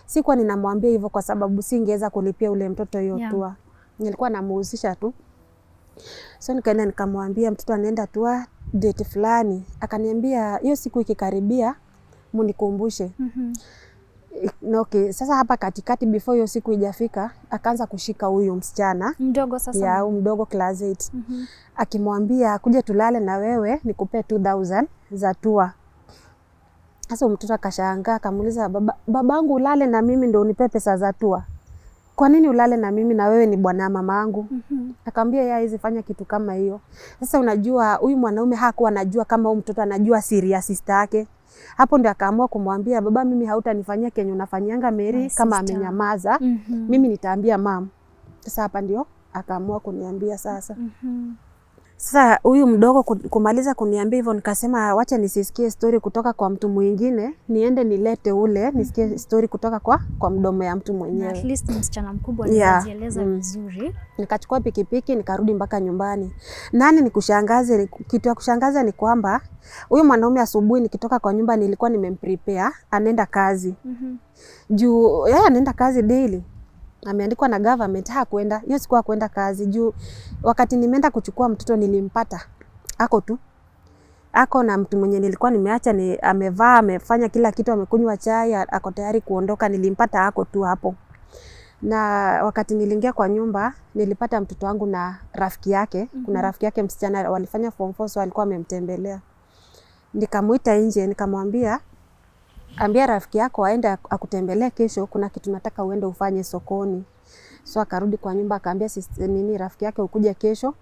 Sikuwa ninamwambia hivyo kwa sababu singeweza kulipia ule mtoto hiyo tour. Nilikuwa namuhusisha tu. So nikaenda nikamwambia mtoto anaenda tour date fulani. Akaniambia hiyo siku ikikaribia munikumbushe. Okay, sasa hapa katikati before hiyo siku ijafika akaanza kushika huyu msichana mdogo sasa. Ya mdogo class 8. Akimwambia kuja tulale na wewe nikupe 2000 za tour. Sasa mtoto akashangaa akamuuliza babangu ulale na mimi ndio unipe pesa za tour? Kwa nini ulale na mimi na wewe ni bwana mamangu? Akamwambia yeye hizi fanya kitu kama hiyo. Sasa unajua huyu mwanaume hakuwa anajua kama huyu mtoto anajua siri ya sister yake. Hapo ndio akaamua kumwambia baba, mimi hautanifanyia kenye unafanyanga Mary kama amenyamaza. Mimi nitaambia mama. Sasa hapa ndio akaamua kuniambia sasa. Sasa huyu mdogo kumaliza kuniambia hivyo, nikasema wacha nisisikie story kutoka kwa mtu mwingine, niende nilete ule nisikie story kutoka kwa mdomo ya mtu mwenyewe. At least msichana mkubwa anajieleza vizuri. Nikachukua pikipiki nikarudi mpaka nyumbani. Nani nikushangaze, kitu ya kushangaza ni kwamba huyu mwanaume asubuhi nikitoka kwa nyumba nilikuwa nimemprepare anaenda kazi. Juu yeye anaenda kazi daily. Ameandikwa na government hakwenda. Hiyo siku hakwenda kazi juu wakati nimeenda kuchukua mtoto nilimpata ako tu. Ako na mtu mwenye nilikuwa nimeacha amevaa, amefanya kila kitu, amekunywa chai, ako tayari kuondoka, nilimpata ako tu hapo. Na wakati niliingia kwa nyumba nilipata mtoto wangu na rafiki yake. Kuna rafiki yake msichana walifanya form 4 so alikuwa amemtembelea. Nikamuita nje nikamwambia ambia rafiki yako aende akutembelee kesho, kuna kitu nataka uende ufanye sokoni. So akarudi kwa nyumba akaambia rafiki yake ukuje kesho.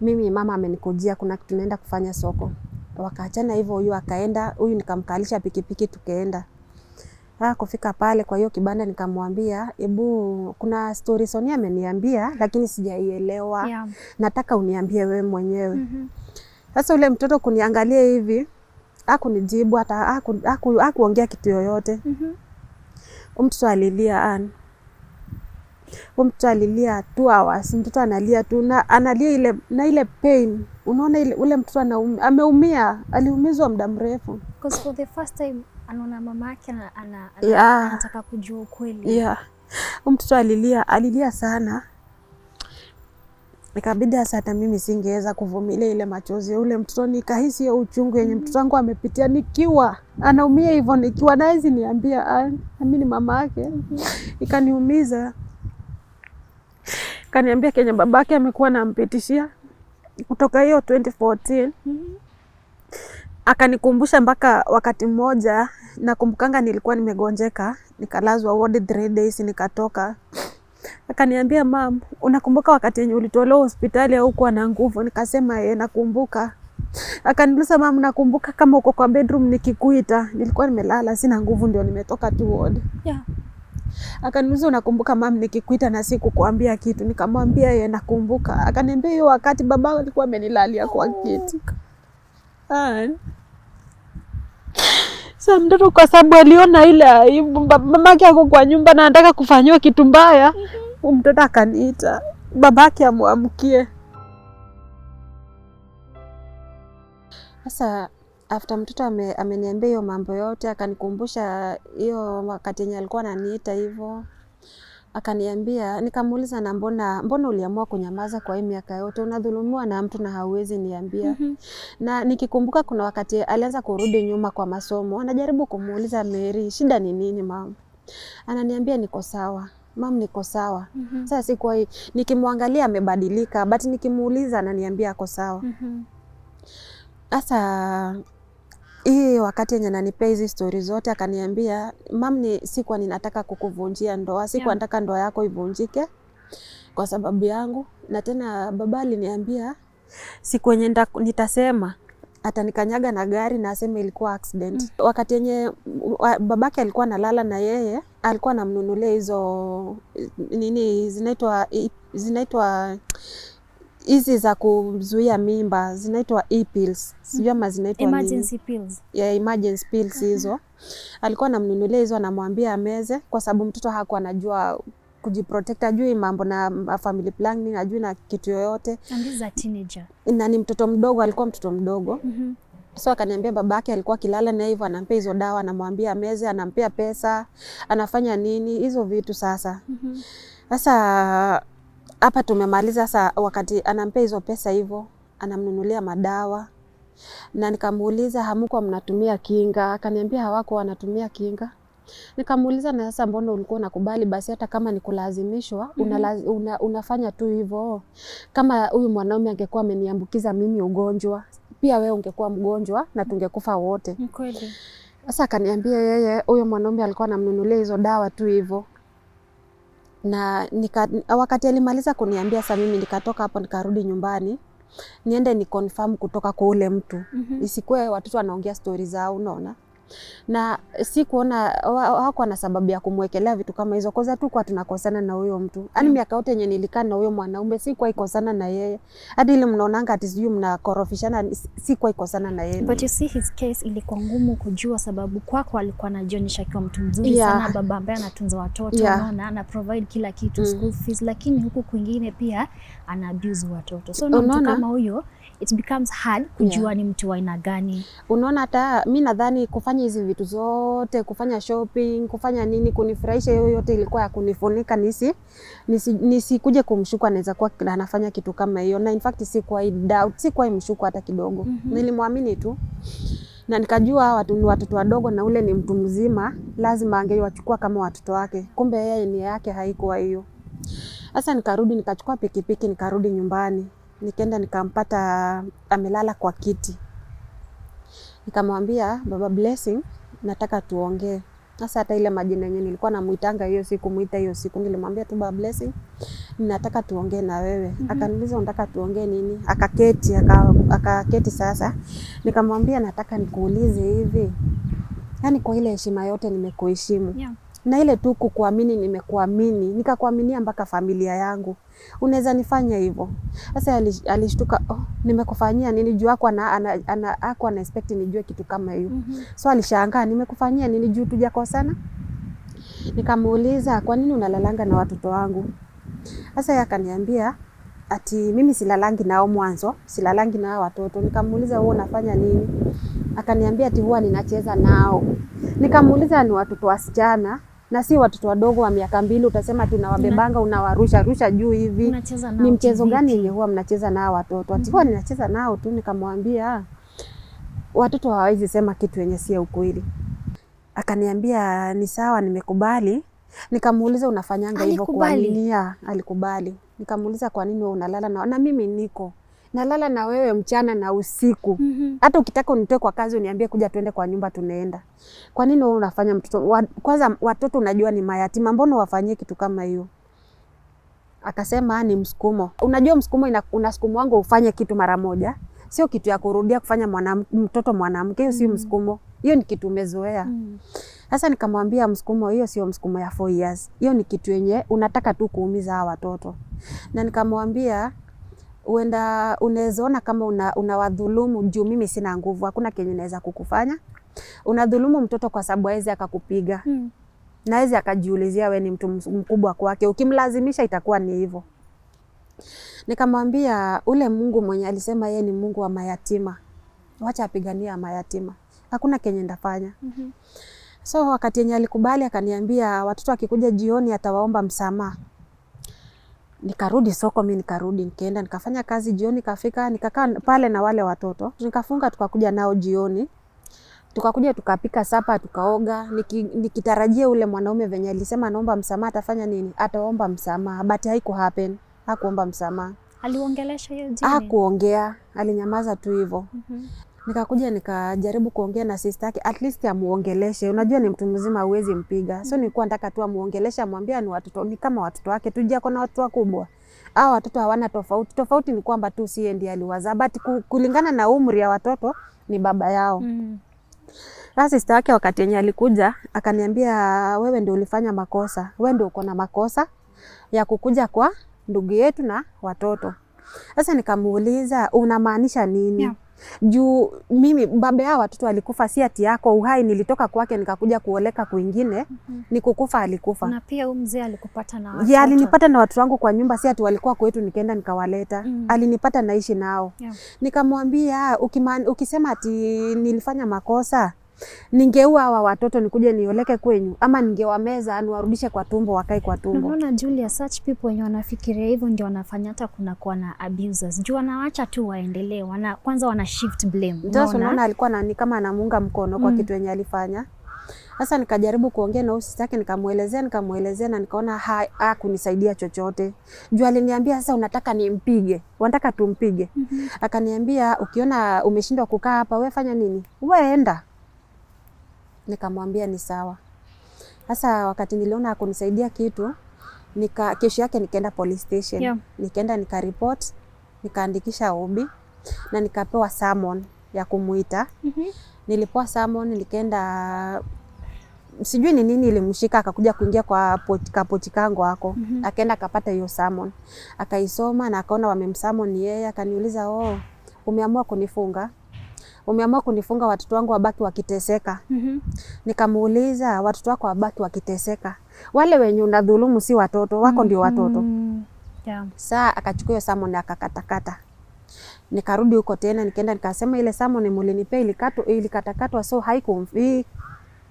Mimi mama amenikujia kuna kitu naenda kufanya soko. Wakaachana hivyo, huyu akaenda, huyu nikamkalisha pikipiki tukaenda. Kufika pale kwa hiyo kibanda nikamwambia, "Ebu kuna story Sonia ameniambia lakini sijaielewa. Nataka uniambie wewe mwenyewe." Sasa ule mtoto kuniangalia hivi, hakunijibu hata hakuongea kitu yoyote. Mtoto alilia mtoto alilia 2 hours. Mtoto analia tu na analia ile pain. Unaona ule mtoto ameumia, aliumizwa muda mrefu. Because for the first time anaona mama yake anataka kujua ukweli. Mtoto alilia sana. Nikabidi hata mimi singeweza kuvumilia ile machozi ule mtoto, nikahisi hiyo uchungu yenye mtoto wangu amepitia nikiwa anaumia hivyo, nikiwa na hizi niambia mimi mama yake. Ikaniumiza. Kaniambia Kenya babake amekuwa anampitishia kutoka hiyo 2014. Akanikumbusha mpaka wakati mmoja nakumbukanga nilikuwa nimegonjeka, nikalazwa ward 3 days nikatoka. Akaniambia mam, unakumbuka wakati yenye ulitolewa hospitali au kuwa na nguvu? Nikasema nakumbuka. Akaniuliza mam, nakumbuka kama uko kwa bedroom nikikuita? Nilikuwa nimelala sina nguvu ndio nimetoka tu ward. Akaniuliza unakumbuka mam nikikuita na sikukuambia kitu? Nikamwambia nakumbuka. Akaniambia hiyo wakati baba alikuwa amenilalia kwa kiti. Sasa mtoto kwa sababu aliona ile mamake ako kwa nyumba na anataka kufanywa kitu mbaya, mtoto akaniita babake amwamkie. Sasa after mtoto ameniambia hiyo mambo yote, akanikumbusha hiyo wakati yenye alikuwa ananiita hivyo. Akaniambia, nikamuuliza na mbona uliamua kunyamaza kwa hii miaka yote? Unadhulumiwa na mtu na hauwezi niambia. Na nikikumbuka kuna wakati alianza kurudi nyuma kwa masomo, anajaribu kumuuliza Mary, shida ni nini mama? Ananiambia niko sawa. Mama niko sawa. Sasa sikuwa nikimwangalia amebadilika, but nikimuuliza ananiambia ako sawa. Sasa Hii wakati yenye ananipea hizi story zote akaniambia, mam, sikuwa ninataka kukuvunjia ndoa, sikuwa nataka ndoa yako ivunjike kwa sababu yangu. Na tena baba aliniambia siku yenye nitasema atanikanyaga na gari na aseme ilikuwa accident. Wakati yenye babake alikuwa analala na yeye, alikuwa anamnunulia hizo nini zinaitwa hizi za kuzuia mimba, zinaitwa e-pills. Sijui ama zinaitwa emergency pills. Yeah, emergency pills hizo. Alikuwa anamnunulia hizo, anamwambia ameze kwa sababu mtoto hakuwa anajua kujiprotect, ajui mambo na family planning, ajui na kitu yoyote. And this is a teenager. Na ni mtoto mdogo, alikuwa mtoto mdogo. So akaniambia babake alikuwa kilala na hivyo anampea hizo dawa, anamwambia ameze, anampea pesa, anafanya nini hizo vitu sasa. Sasa hapa tumemaliza. Sasa wakati anampea hizo pesa hivyo, anamnunulia madawa. Na nikamuuliza, hamuko mnatumia kinga? Akaniambia hawako wanatumia kinga. Nikamuuliza, na sasa mbona ulikuwa unakubali basi hata kama ni kulazimishwa, unafanya tu hivyo? Kama huyu mwanaume angekuwa ameniambukiza mimi ugonjwa, pia wewe ungekuwa mgonjwa na tungekufa wote. Kweli. Sasa akaniambia yeye huyo mwanaume alikuwa anamnunulia hizo dawa tu hivyo. Na wakati alimaliza kuniambia, sasa mimi nikatoka hapo nikarudi nyumbani niende ni confirm kutoka kwa ule mtu. Isikuwe watoto wanaongea stories zao, unaona. Na si kuona hako na sababu ya kumwekelea vitu kama hizo, kwa sababu kwa tunakosana na huyo mtu. Yaani miaka yote yenye nilikaa na huyo mwanaume si kwa ikosana na yeye. Hadi ile mnaonanga ati sijui mnakorofishana, si kwa ikosana na yeye. But you see his case ilikuwa ngumu kujua sababu kwako alikuwa anajionyesha kiwa mtu mzuri sana, baba ambaye anatunza watoto, unaona, ana provide kila kitu, school fees, lakini huku kwingine pia ana abuse watoto. So na mtu kama huyo it becomes hard kujua ni mtu wa aina gani. Unaona, hata mimi nadhani kufanya hizi vitu zote, kufanya shopping, kufanya nini, kunifurahisha, hiyo yote ilikuwa ya kunifunika nisikuje kumshuku anaweza kuwa anafanya kitu kama hiyo. Na in fact sikuwa imshuku hata kidogo. Nilimwamini tu. Na nikajua watoto wadogo na ule ni mtu mzima, lazima angewachukua kama watoto wake. Kumbe yeye ni yake haikuwa hiyo. Sasa nikarudi nikachukua pikipiki nikarudi nyumbani. Nikaenda nikampata amelala kwa kiti. Nikamwambia, baba Blessing, nataka tuongee. Sasa hata ile majina yenyewe nilikuwa namuitanga hiyo siku nilimwambia tu, baba Blessing, nataka tuongee na wewe. Akaniuliza unataka tuongee nini? Akaketi sasa. Nikamwambia nataka nikuulize hivi. Yaani kwa ile heshima yote nimekuheshimu. Na ile tu kukuamini nimekuamini, nikakuaminia mpaka familia yangu. Unaweza nifanya hivyo? Sasa alishtuka, nimekufanyia nini? Juu yako ana expect nijue kitu kama hiyo. So alishangaa, nimekufanyia nini juu tujakosana? Nikamuuliza, kwa nini unalalanga na watoto wangu? Sasa yeye akaniambia ati mimi silalangi nao mwanzo, silalangi na watoto. Nikamuuliza wewe unafanya nini? Akaniambia ati huwa ninacheza nao. Nikamuuliza ni watoto wasichana na si watoto wadogo wa miaka 2, utasema tunawabebanga unawarusha juu hivi. Ni mchezo gani yenye huwa mnacheza nao watoto? Ati huwa ninacheza nao tu. Nikamwambia watoto hawawezi sema kitu yenye si ukweli. Akaniambia ni sawa, nimekubali. Nikamuuliza unafanyanga hivyo kwa nini? Alikubali. Nikamuuliza kwa nini wewe unalala na mimi niko nalala na wewe mchana na usiku. Hata ukitaka unitoe kwa kazi uniambie kuja tuende kwa nyumba tunaenda. Kwa nini wewe unafanya mtoto? Kwanza watoto unajua ni mayatima, mbona wafanyie kitu kama hiyo? Akasema ni msukumo. Unajua msukumo unasukumo wangu ufanye kitu mara moja. Sio kitu ya kurudia kufanya mtoto mwanamke, hiyo si msukumo. Hiyo ni kitu umezoea. Sasa nikamwambia msukumo hiyo sio msukumo ya 4 years. Hiyo ni kitu yenye unataka tu kuumiza hawa watoto. Na nikamwambia unaweza ona kama unawadhulumu juu mimi sina nguvu, hakuna kenye naweza kukufanya. Unadhulumu mtoto kwa sababu hawezi akakupiga. Na hawezi akajiulizia wewe ni mtu mkubwa kwake. Ukimlazimisha itakuwa ni hivyo. Nikamwambia ule Mungu mwenye alisema yeye ni Mungu wa mayatima, wacha apigania mayatima. Hakuna kenye ndafanya. So wakati yenye alikubali akaniambia watoto akikuja jioni atawaomba msamaha. Nikarudi soko, mimi nikaenda nikafanya kazi jioni, kafika nikakaa pale na wale watoto. Nikafunga tukakuja nao jioni. Tukakuja tukapika sapa, tukaoga, nikitarajia ule mwanaume venye alisema anaomba msamaha atafanya nini? Ataomba msamaha, but haiku happen. Hakuomba msamaha. Aliongelesha hiyo jioni? Hakuongea, alinyamaza tu hivyo. Nikakuja nikajaribu kuongea na sister yake, at least amuongeleshe. Unajua ni mtu mzima, huwezi mpiga. So nilikuwa nataka tu amuongeleshe, amwambia ni watoto, ni kama watoto wake tu, kuna watoto wakubwa. Hao watoto hawana tofauti. Tofauti ni kwamba tu si ndiye aliwazaa, but kulingana na umri ya watoto ni baba yao. Sasa sister yake wakati yenye alikuja akaniambia, wewe ndio ulifanya makosa. Wewe ndio uko na makosa ya kukuja kwa ndugu yetu na watoto. Sasa nikamuuliza unamaanisha nini? Yeah. Juu mimi baba yao watoto alikufa, si ati yako uhai nilitoka kwake nikakuja kuoleka kwingine. Ni kukufa alikufa. Na pia huyu mzee alikupata na watoto. Yeah, alinipata na watu wangu kwa nyumba, si ati walikuwa kwetu nikaenda nikawaleta. Alinipata naishi nao. Yeah. Nikamwambia ukisema ati nilifanya makosa, ningeua hawa watoto nikuje nioleke kwenyu, ama ningewameza niwarudishe kwa tumbo wakae kwa tumbo. Unaona Julia, such people wenye wanafikiria hivyo ndio wanafanya hata kuna kuwa na abusers. Juu wanaacha tu waendelee, kwanza wana shift blame. Ndio unaona alikuwa ni kama anamuunga mkono kwa kitu yenye alifanya. Sasa nikajaribu kuongea na sister yake, nikamuelezea na nikaona hakunisaidia chochote. Juu aliniambia sasa unataka nimpige, unataka tumpige. Akaniambia ukiona umeshindwa kukaa hapa, wewe fanya nini? Wewe enda. Nikamwambia ni sawa. Sasa wakati niliona hakunisaidia kitu, kesho yake nikaenda police station. Yeah. Nikaenda nikaripoti, nikaandikisha OB na nikapewa summon ya kumuita. Nilipewa summon, nikaenda sijui ni nini ilimshika, akakuja kuingia kwa kapoti kangu hako. Akaenda akapata hiyo summon. Akaisoma na akaona wamemsummon yeye, akaniuliza, umeamua kunifunga? Umeamua kunifunga watoto wangu wabaki wakiteseka? Nikamuuliza, watoto wako wabaki wakiteseka? Wale wenye unadhulumu si watoto wako, ndio watoto. Yeah. Saa akachukua hiyo summon akakatakata. Nikarudi huko tena, nikaenda nikasema ile summon mlinipea ilikatakatwa, so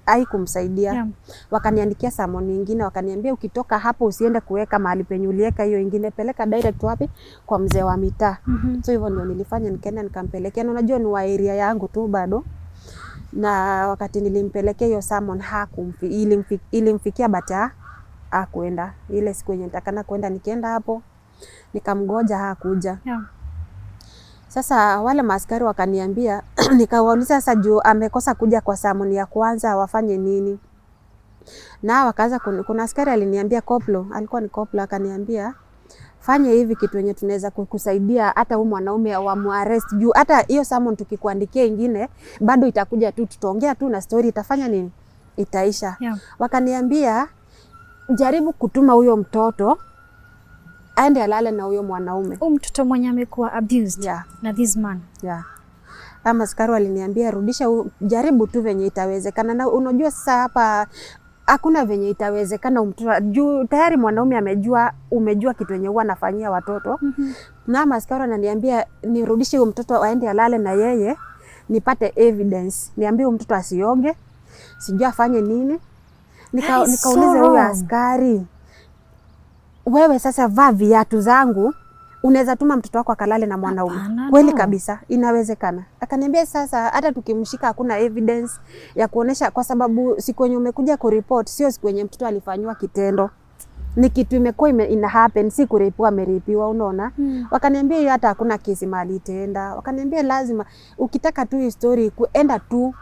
haikumsaidia. Yeah. Wakaniandikia summon nyingine, wakaniambia ukitoka hapo usiende kuweka mahali penye uliweka hiyo nyingine, peleka direct wapi? Kwa mzee wa mitaa. So hivyo ndio nilifanya, nikaenda nikampelekea. Na unajua ni wa area yangu tu bado. Na wakati nilimpelekea hiyo summon ilimfikia bata hakuenda. Ile siku yenye nitakana kwenda, nikaenda hapo nikamgoja hakuja. Yeah. Sasa wale maaskari wakaniambia nikawauliza sasa juu amekosa kuja kwa summon ya kwanza wafanye nini? Na wakaanza kuna askari aliniambia koplo, alikuwa ni koplo, akaniambia fanye hivi kitu yenye tunaweza kukusaidia hata huyu mwanaume wa muarrest, juu hata hiyo summon tukikuandikia ingine bado itakuja tu, tutaongea tu na story itafanya nini? Itaisha. Yeah. Wakaniambia jaribu kutuma huyo mtoto aende alale na huyo mwanaume. Huyo mtoto mwenye amekuwa abused. Yeah. Na this man. Yeah. Kama askari waliniambia rudisha, jaribu tu venye itawezekana. Na unajua sasa hapa hakuna venye itawezekana mtoto juu tayari mwanaume umejua kitu yenye huwa anafanyia watoto. Na askari ananiambia nirudishe huyo mtoto aende alale na yeye, nipate evidence. Niambie huyo mtoto asioge, sijui afanye nini. Nikauliza huyo askari, wewe sasa vaa viatu zangu, unaweza tuma mtoto wako akalale na mwanaume? Kweli kabisa, inawezekana. Akaniambia sasa hata tukimshika hakuna evidence ya kuonesha, kwa sababu siku yenye umekuja kuripoti sio siku yenye mtoto alifanywa kitendo. Ni kitu imekuwa ina happen, si kurepiwa ameripiwa, unaona? Wakaniambia hiyo hata hakuna kesi mali itaenda. Wakaniambia lazima ukitaka tu hii story kuenda tu.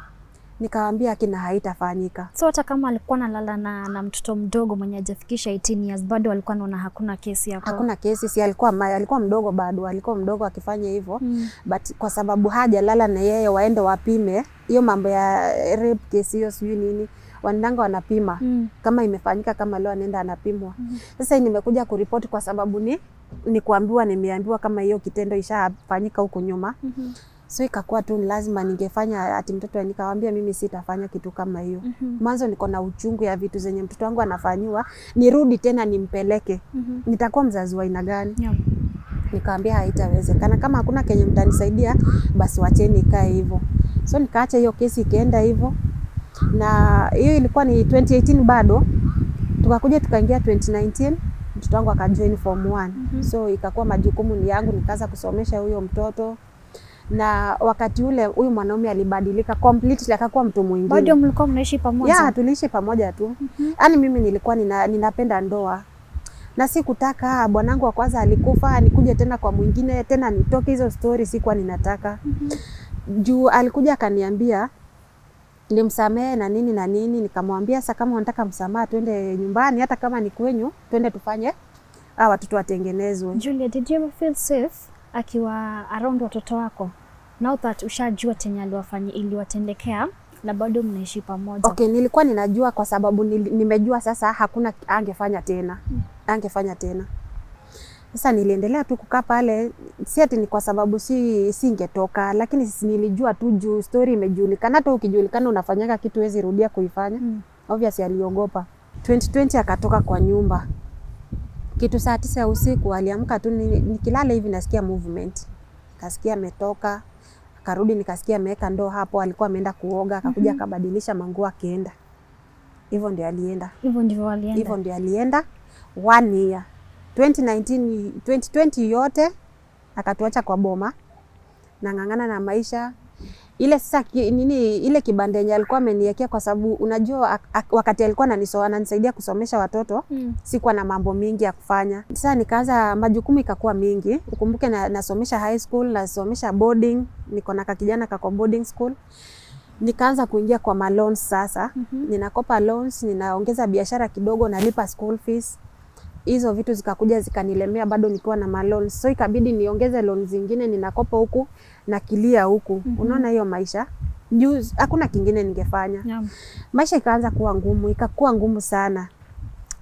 Nikawaambia kina haitafanyika. So hata kama alikuwa analala na mtoto mdogo mwenye hajafikisha 18 years bado alikuwa anaona hakuna kesi hapo. Hakuna kesi, si alikuwa mdogo bado, alikuwa mdogo akifanya hivyo. But kwa sababu hajalala na yeye waende wapime hiyo mambo ya rape case hiyo sijui nini, wananga wanapima. Kama imefanyika kama leo anaenda anapimwa. Sasa nimekuja kuripoti kwa sababu ni kuambiwa, nimeambiwa kama hiyo kitendo ishafanyika huko nyuma. So ikakuwa tu lazima ningefanya ati mtoto, nikawaambia mimi sitafanya kitu kama hiyo. Mwanzo niko na uchungu ya vitu zenye mtoto wangu anafanywa, nirudi tena nimpeleke. Nitakuwa mzazi wa aina gani? Yeah. Nikawaambia haitawezekana, kama hakuna kenye mtanisaidia basi wacheni ikae hivyo. So nikaacha hiyo kesi ikaenda hivyo. Na hiyo ilikuwa ni 2018 bado. Tukakuja tukaingia 2019, mtoto wangu akajoin form 1. So ikakuwa majukumu ni yangu, nikaanza kusomesha huyo mtoto. Na wakati ule huyu mwanaume alibadilika completely, akakuwa mtu mwingine. Bado mlikuwa mnaishi pamoja? Yeah, tuliishi pamoja tu. Yaani mimi nilikuwa ninapenda ndoa. Na sikutaka bwanangu wa kwanza alikufa nikuje tena kwa mwingine tena nitoke, hizo story sikuwa ninataka. juu alikuja akaniambia nilimsamehe na nini, nikamwambia sasa kama unataka msamaha twende nyumbani, hata kama ni kwenyu twende tufanye watoto watengenezwe. Julia, did you ever feel safe akiwa around watoto wako? Now that ushajua tena iliwatendekea na bado mnaishi pamoja. Okay, nilikuwa ninajua kwa sababu nimejua sasa hakuna angefanya tena. Angefanya tena. Sasa niliendelea tu kukaa pale, si ati ni kwa sababu singetoka, lakini nilijua tu juu story imejulikana. Hata ukijulikana unafanyaga kitu huwezi rudia kuifanya. Obviously aliogopa. 2020 akatoka kwa nyumba. Kitu saa 9 ya usiku aliamka tu, nikilala hivi nasikia movement. Kasikia ametoka, akarudi nikasikia ameweka ndoo hapo, alikuwa ameenda kuoga, akakuja akabadilisha manguo akaenda. Hivyo ndio alienda. Hivyo ndivyo alienda. Hivyo ndio alienda 1 year. 2020 yote akatuacha kwa boma na ngangana na maisha. Ile sasa ile kibanda yenye alikuwa ameniwekea, kwa sababu unajua wakati alikuwa ananisaidia kusomesha watoto, sikuwa na mambo mingi ya kufanya. Sasa nikaanza majukumu ikakuwa mingi. Ukumbuke nasomesha high school, nasomesha boarding, niko na kijana kako boarding school. Nikaanza kuingia kwa loans sasa. Ninakopa loans, ninaongeza biashara kidogo, nalipa school fees. Hizo vitu zikakuja zikanilemea bado nikiwa na loans. So ikabidi niongeze loans zingine, ninakopa huku na kilia huku. Unaona hiyo maisha? Juu hakuna kingine ningefanya. Maisha ikaanza kuwa ngumu, ikakuwa ngumu sana.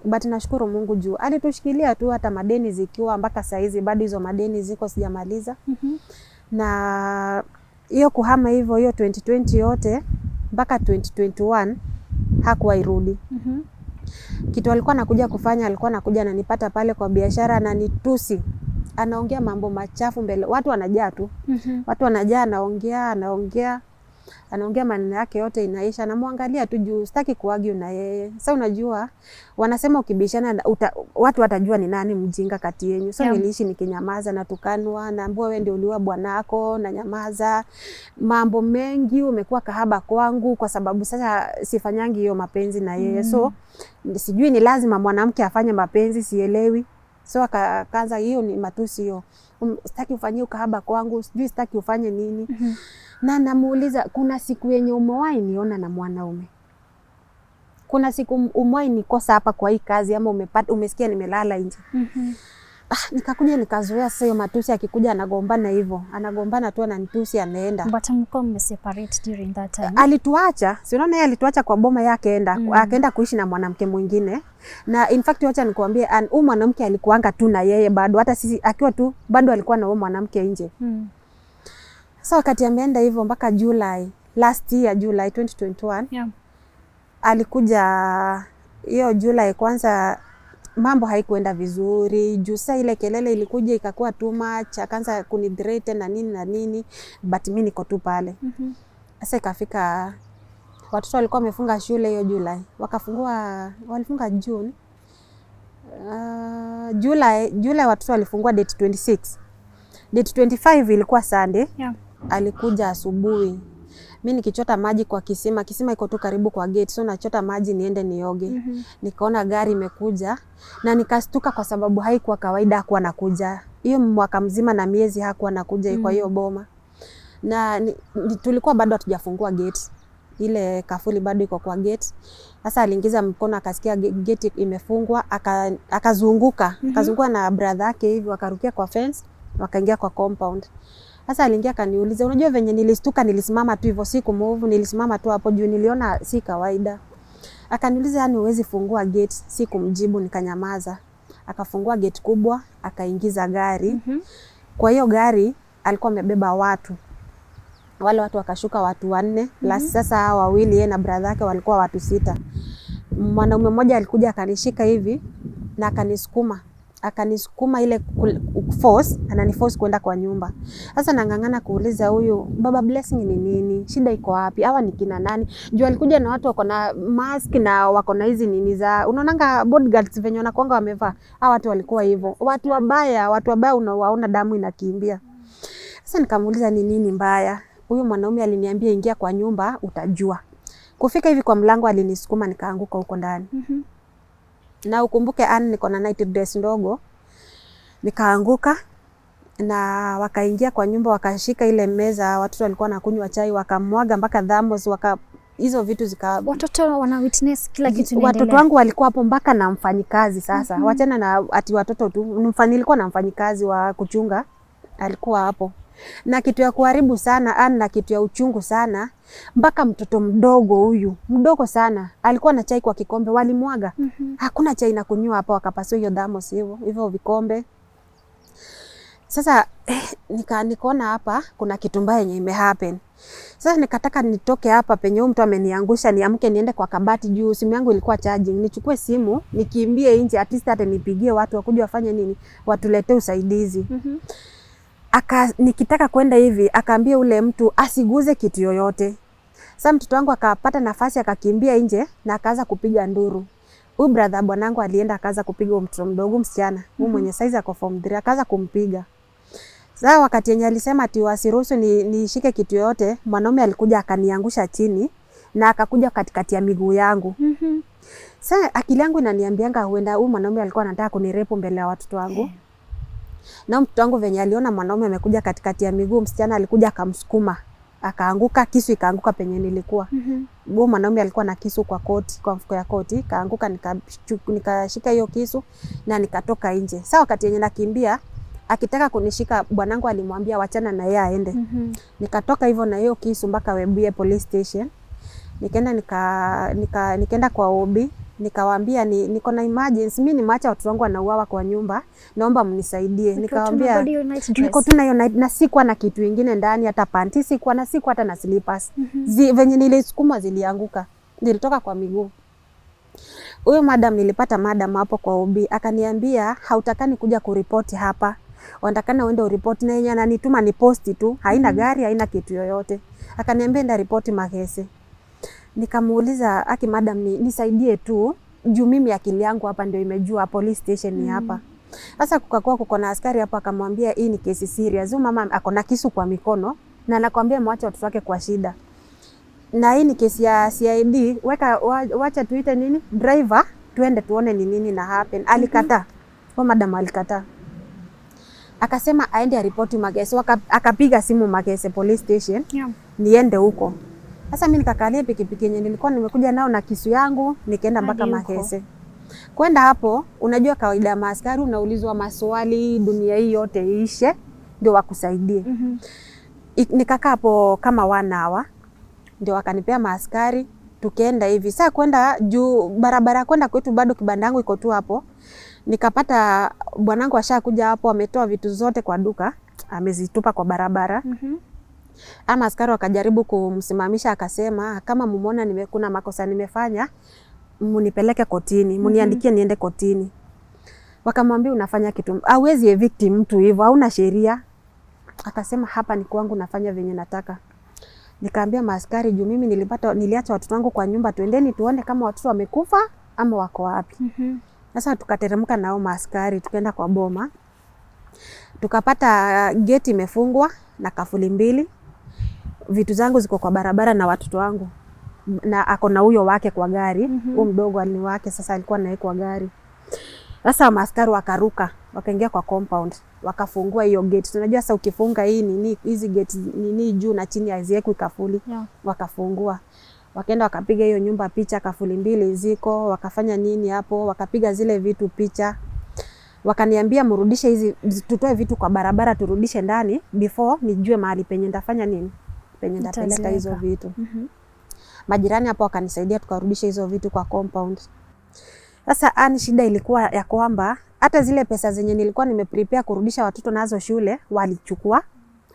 But nashukuru Mungu juu alitushikilia tu, hata madeni zikiwa mpaka saa hizi bado hizo madeni ziko sijamaliza. Na hiyo kuhama hivyo hiyo 2020 yote mpaka 2021 hakuwa irudi. Kitu alikuwa anakuja kufanya, alikuwa anakuja ananipata pale kwa biashara na nitusi. Anaongea mambo machafu mbele. Watu wanajaa tu. Watu wanajaa, anaongea maneno yake yote inaisha. Namwangalia tu juu sitaki kuargue na yeye. Sasa unajua wanasema ukibishana watu watajua ni nani mjinga kati yenu. So niliishi nikinyamaza, na tukanwa, naambiwa wewe ndio uliwa bwanako, na nyamaza. Mambo mengi umekuwa kahaba kwangu kwa sababu sasa sifanyangi hiyo mapenzi na yeye. So sijui ni lazima mwanamke afanye mapenzi, sielewi. So akaanza hiyo ni matusi hiyo. Sitaki ufanyie ukahaba kwangu, sijui sitaki ufanye nini. Na namuuliza, kuna siku yenye umewahi niona na mwanaume? Kuna siku umewahi nikosa hapa kwa hii kazi ama umesikia nimelala nje? Nikakuja nikazoea sasa hiyo matusi, akikuja anagombana hivyo. Anagombana tu ananitusi anaenda. But mko mmeseparate during that time? Alituacha. Si unaona yeye alituacha kwa boma yake, akaenda kuishi na mwanamke mwingine. Na in fact wacha nikwambie, huyu mwanamke alikuanga tu na yeye bado, hata sisi akiwa tu bado alikuwa na huyo mwanamke nje. So wakati ameenda hivyo mpaka July, last year July 2021. Alikuja hiyo July kwanza, mambo haikuenda vizuri. Juu saa ile kelele ilikuja ikakuwa too much, akaanza kunidrate na nini, but mimi niko tu pale. Sasa ikafika watoto walikuwa wamefunga shule hiyo July. Walifunga June. July watoto walifungua date 26. Date 25 ilikuwa Sunday. Alikuja asubuhi. Mimi nikichota maji kwa kisima iko tu karibu kwa gate. So nachota maji niende nioge. Nikaona gari imekuja na nikastuka kwa sababu haikuwa kawaida hakuwa anakuja. Hiyo mwaka mzima na miezi hakuwa anakuja kwa hiyo boma. Na tulikuwa bado hatujafungua gate. Ile kafuli bado iko kwa gate. Sasa aliingiza mkono akasikia gate imefungwa, akazunguka. Akazunguka na brother yake hivi, wakarukia kwa fence, wakaingia kwa compound. Sasa aliingia akaniuliza, unajua venye nilistuka, nilisimama tu hivyo, siku move, nilisimama tu hapo juu niliona si kawaida. Akaniuliza, yani huwezi fungua gate? Sikumjibu, nikanyamaza. Akafungua gate kubwa, akaingiza gari. Kwa hiyo gari alikuwa amebeba watu. Wale watu wakashuka watu 4, plus sasa hao wawili yeye na brother yake walikuwa watu 6. Mwanaume mmoja alikuja akanishika hivi na akanisukuma ile force, ananiforce kwenda kwa nyumba. Sasa nangangana kuuliza huyu baba Blessing ni nini? Shida iko wapi? Hawa ni kina nani? Juu alikuja na watu wako na mask na wako na hizi nini za unaonanga bodyguards venye wanakuanga wamevaa. Hawa watu walikuwa hivyo. Watu wabaya unawaona damu inakimbia. Sasa nikamuuliza ni nini mbaya? Huyu mwanaume aliniambia ingia kwa nyumba utajua. Kufika hivi kwa mlango alinisukuma nikaanguka huko ndani. Na ukumbuke niko na night dress ndogo. Nikaanguka. na wakaingia kwa nyumba, wakashika ile meza watoto walikuwa wanakunywa chai, wakamwaga mpaka thermos, hizo vitu zika... Watoto wana witness kila kitu inaendelea. Watoto wangu walikuwa hapo mpaka na mfanyikazi sasa. Wachana na ati watoto tu, nilikuwa na mfanyikazi wa kuchunga alikuwa hapo. Na kitu ya kuharibu sana, na kitu ya uchungu sana, mpaka mtoto mdogo huyu, mdogo sana, alikuwa na chai kwa kikombe, walimwaga. Hakuna chai na kunywa hapa, wakapasua hiyo thermos hivyo vikombe. Sasa nikaona hapa kuna kitu mbaya yenye imehappen. Sasa nikataka nitoke hapa penye mtu ameniangusha, niamke niende kwa kabati juu simu yangu ilikuwa charging. Nichukue simu, nikimbie nje, at least hata nipigie watu wakuje wafanye nini, watuletee usaidizi. Nikitaka kwenda hivi, akaambia ule mtu asiguze kitu yoyote. Sasa mtoto wangu akapata nafasi, akakimbia nje na akaanza kupiga nduru. Huyu brother bwanangu alienda akaanza kupiga mtoto mdogo msichana, huyu mwenye size ako form 3, akaanza kumpiga. Sasa wakati yenye alisema ati wasiruhusu nishike kitu yoyote, mwanaume alikuja akaniangusha chini na akakuja katikati ya miguu yangu. Sasa akili yangu inaniambianga huenda huyu mwanaume alikuwa anataka kunirepu mbele ya watoto wangu. Na mtoto wangu venye aliona mwanaume amekuja katikati ya miguu, msichana alikuja akamsukuma, akaanguka, kisu ikaanguka penye nilikuwa. Huyo mwanaume alikuwa na kisu kwa koti, kwa mfuko ya koti, kaanguka, nikashika hiyo kisu na nikatoka nje. Sasa wakati yenye nakimbia akitaka kunishika, bwanangu alimwambia wachana na yeye aende. Nikatoka hivyo na hiyo kisu mpaka Webuye police station. Nikaenda kwa OB, nikawaambia niko na emergency, mimi nimeacha watoto wangu wanauawa kwa nyumba, naomba mnisaidie. Nikawaambia niko tu na hiyo night na sikuwa na kitu kingine ndani, hata panty sikuwa na, sikuwa hata na slippers. Venye nilisukuma zilianguka, nilitoka kwa miguu. Huyo madam, nilipata madam hapo kwa OB, akaniambia hautakani kuja kuripoti hapa, unatakana uende uripoti, na yeye ananituma ni posti tu, haina gari, haina kitu yoyote. Akaniambia nenda ripoti Makese. Nikamuuliza, aki madam, nisaidie tu juu mimi akili yangu hapa ndio imejua police station ni hapa. Sasa kukakuwa kuko na askari hapa, akamwambia hii ni kesi serious. Huyu mama ako na kisu kwa mikono na anakuambia mwache watoto wake kwa shida. Na hii ni kesi ya CID, wacha tuite nini? Driver, tuende tuone ni nini na happen. Alikataa. Huyo madam alikataa. Akasema aende ripoti Makese. Akapiga simu Makese police station. Niende huko. Sasa mimi nikakalia pikipiki yenye nilikuwa nimekuja nao na kisu yangu, nikaenda mpaka Makese. Kwenda hapo, unajua kawaida ya maaskari unaulizwa maswali, dunia hii yote iishe ndio wakusaidie. Nikakaa hapo kama 1 hour, ndio wakanipea maaskari, tukaenda hivi. Sasa kwenda juu barabara kwenda kwetu bado kibandangu iko tu hapo. Nikapata bwanangu ashakuja hapo, ametoa vitu zote kwa duka, amezitupa kwa barabara. Ama askari wakajaribu kumsimamisha, akasema kama mumeona kuna makosa nimefanya, munipeleke kotini, muniandikie niende kotini. Wakamwambia unafanya kitu, hauwezi evict mtu hivyo, hauna sheria. Akasema hapa ni kwangu, nafanya venye nataka. Nikaambia maaskari juu mimi niliacha watoto wangu kwa nyumba, tuendeni tuone kama watoto wamekufa ama wako wapi. Sasa tukateremka nao maaskari, tukaenda kwa boma. Tukapata gate imefungwa na kafuli 2. Vitu zangu ziko kwa barabara na watoto wangu. Na ako na huyo wake kwa gari, huyo mdogo alini wake, sasa alikuwa naye kwa gari. Sasa maaskari wakaruka, wakaingia kwa compound, wakafungua hiyo gate. Tunajua sasa ukifunga hii nini, hizi gate nini juu na chini haziwekwi kafuli. Wakafungua. Wakaenda wakapiga hiyo nyumba picha, kafuli 2 ziko, wakafanya nini hapo, wakapiga zile vitu picha. Wakaniambia mrudishe hizi, tutoe vitu kwa barabara turudishe ndani before nijue mahali penye ndafanya nini, penye ndapeleka hizo vitu. Majirani hapo wakanisaidia, tukarudisha hizo vitu kwa compound. Sasa shida ilikuwa ya kwamba hata zile pesa zenye nilikuwa nimeprepare kurudisha watoto nazo shule walichukua,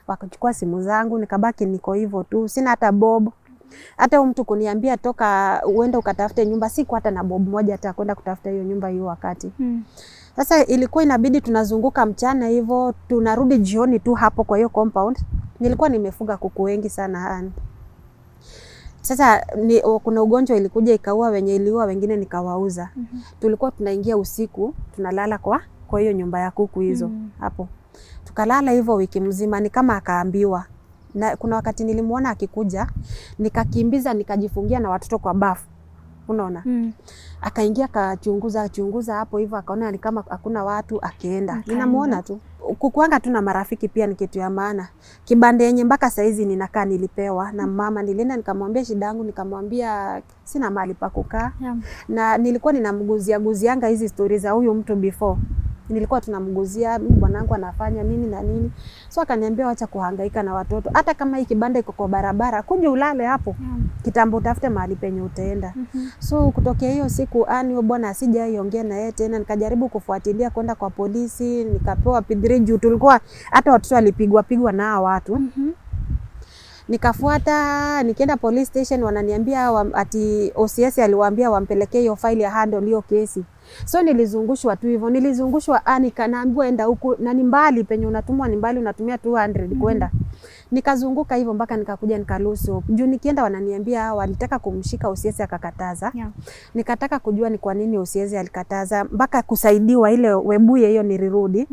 wakachukua simu zangu, nikabaki niko hivyo tu, sina hata bob. Hata mtu kuniambia toka uende ukatafute nyumba, siku hata na bob moja hata kwenda kutafuta hiyo nyumba hiyo wakati. Sasa ilikuwa inabidi tunazunguka mchana hivyo, tunarudi jioni tu hapo kwa hiyo compound. Nilikuwa nimefuga kuku wengi sana. Sasa kuna ugonjwa ilikuja ikaua wenye iliua wengine nikawauza. Tulikuwa tunaingia usiku, tunalala kwa hiyo nyumba ya kuku hizo hapo. Tukalala hivyo wiki mzima, ni kama akaambiwa. Na kuna wakati nilimuona akikuja, nikakimbiza nikajifungia na watoto kwa bafu. Unaona? Akaingia akachunguza hapo hivyo, akaona ni kama hakuna watu, akaenda. Ninamuona tu. kukuanga tu na marafiki pia ni kitu ya maana. Kibanda yenye mpaka saizi ninakaa nilipewa na mama, nilienda nikamwambia shida yangu, nikamwambia sina mahali pa kukaa. Na nilikuwa ninamguzianga hizi stories za huyu mtu before. Nilikuwa tunamguzia bwanangu anafanya nini na nini. So akaniambia acha kuhangaika na watoto. Hata kama hii kibanda iko kwa barabara, kuja ulale hapo. Kitambo utafute mahali penye utaenda. So kutokea hiyo siku huyo bwana asijaiongea na yeye tena. Nikajaribu kufuatilia kwenda kwa polisi, nikapewa P3 juu tulikuwa hata watoto walipigwa na hao watu. Nikafuata, nikaenda police station, wananiambia ati OCS aliwaambia wampelekee hiyo file ya handle hiyo kesi. So nilizungushwa tu hivyo, nilizungushwa nikanaambiwa enda huku na ni mbali penye unatumwa ni mbali, unatumia 200 kwenda. Nikazunguka hivyo mpaka nikakuja nikalusu. Juu nikienda wananiambia walitaka kumshika OCS akakataza. Nikataka kujua ni kwa nini OCS alikataza mpaka kusaidiwa ile Webuye hiyo nilirudi.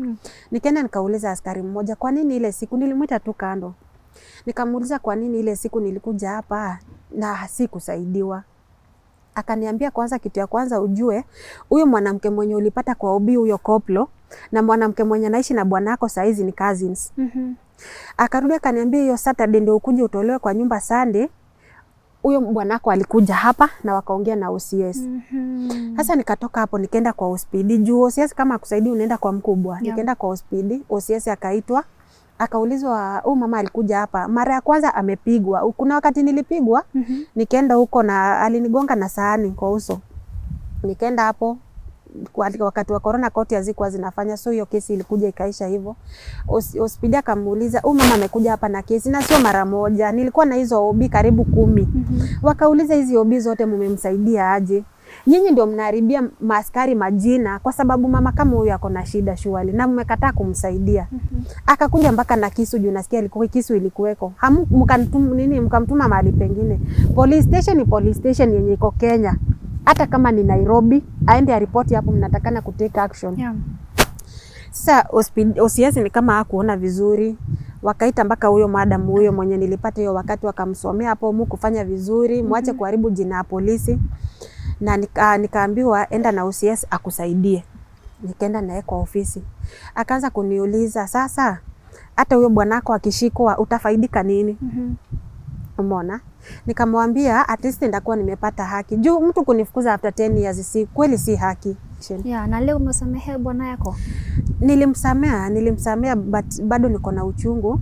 Nikaenda nikauliza askari mmoja kwa nini ile siku, nilimuita tu kando. Nikamuuliza kwa nini ile siku nilikuja hapa na sikusaidiwa. Akaniambia kwanza, kitu ya kwanza ujue huyo mwanamke mwenye ulipata kwa ubi huyo koplo na mwanamke mwenye anaishi na bwanako saizi ni cousins. Akarudi akaniambia hiyo Saturday ndio ukuje utolewe kwa nyumba Sunday. Huyo bwanako alikuja hapa na wakaongea na OCS. Sasa nikatoka hapo nikaenda kwa hospitali. Juu OCS kama kusaidia unaenda kwa mkubwa. Nikaenda kwa hospitali, OCS akaitwa. Akaulizwa mama alikuja hapa. Mara ya kwanza amepigwa. Kuna wakati nilipigwa, nikaenda huko na alinigonga na sahani kwa uso. Nikaenda hapo wakati wa corona koti hazikuwa zinafanya, so hiyo kesi ilikuja ikaisha hivyo. Hospitali akamuuliza, mama amekuja hapa na kesi na sio mara moja. Nilikuwa na hizo OB karibu 10. Wakauliza hizi OB zote mmemsaidia aje? Nyinyi ndio mnaharibia maaskari majina kwa sababu mama kama huyu ako na shida shughuli na mmekataa kumsaidia. Akakuja mpaka na kisu juu nasikia alikuwa kisu ilikuweko. Mkamtuma mahali pengine. Police station ni police station yenye iko Kenya. Hata kama ni Nairobi, aende aripoti hapo mnatakana kutake action. Sasa OCS ni kama hakuona vizuri. Wakaita mpaka huyo madam huyo mwenye nilipata hiyo wakati wakamsomea hapo kufanya vizuri, muache kuharibu jina ya polisi. Na nikaambiwa enda na OCS akusaidie. Nikaenda naye kwa ofisi. Akaanza kuniuliza sasa hata huyo bwanako akishikwa utafaidika nini? Umeona? Nikamwambia at least ndakuwa nimepata haki. Juu mtu kunifukuza after 10 years si kweli, si haki. Na leo umesamehe bwana yako? Nilimsamea but bado niko na uchungu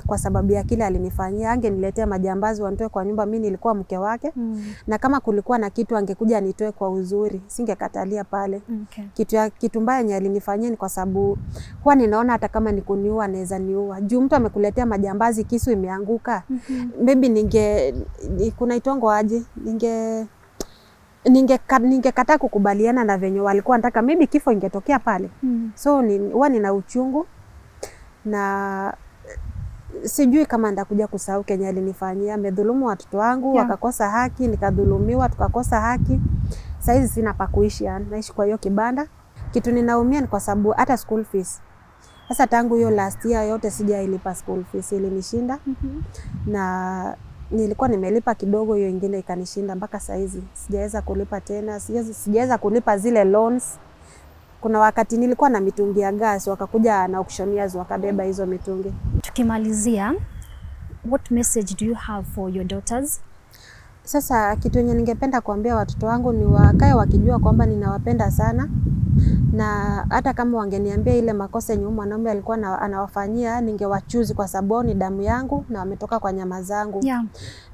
kwa sababu ya kile alinifanyia. Angeniletea majambazi wanitoe kwa nyumba, mimi nilikuwa mke wake. Na kama kulikuwa na kitu angekuja anitoe kwa uzuri, singekatalia pale. Kitu mbaya yenye alinifanyia ni kwa sababu huwa ninaona hata kama nikuniua anaweza niua. Juu mtu amekuletea majambazi, kisu imeanguka. Maybe kuna itongo aje, ningekataa kukubaliana na venye walikuwa nataka, maybe kifo ingetokea pale. So huwa nina uchungu na sijui kama ndakuja kusahau Kenya alinifanyia. Amedhulumu watoto wangu, wakakosa haki, nikadhulumiwa, tukakosa haki. Saizi sina pa kuishi, naishi kwa hiyo kibanda. Kitu ninaumia ni kwa sababu hata school fees. Sasa tangu hiyo last year yote sijailipa school fees, ilinishinda. Na nilikuwa nimelipa kidogo, hiyo ingine ikanishinda mpaka saizi. Sijaweza kulipa tena, sijaweza kulipa zile loans. Kuna wakati nilikuwa na mitungi ya gas, wakakuja na auctioneers wakabeba hizo mitungi. Tukimalizia, what message do you have for your daughters? Sasa kitu yenye ningependa kuambia watoto wangu ni wakae wakijua kwamba ninawapenda sana. Na hata kama wangeniambia ile makosa yenye mwanaume alikuwa anawafanyia, ningewachuzi kwa sababu ni damu yangu na wametoka kwa nyama zangu.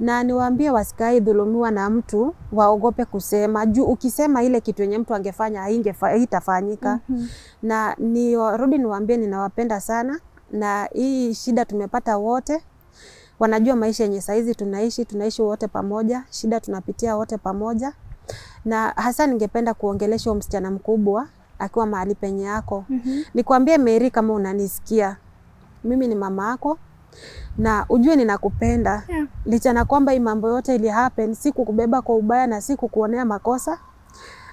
Na niwaambie wasikai dhulumiwa na mtu, waogope kusema. Juu ukisema ile kitu yenye mtu angefanya haitafanyika. Na nirudi niwaambie ninawapenda sana, na hii shida tumepata wote. Wanajua maisha yenye saizi tunaishi wote pamoja, shida tunapitia wote pamoja. Na hasa ningependa kuongelesha msichana mkubwa akiwa mahali penye yako. Nikwambie Mary, kama unanisikia, mimi ni mama yako na ujue ninakupenda. Licha na kwamba hii mambo yote ili happen, si kukubeba kwa ubaya na si kukuonea makosa.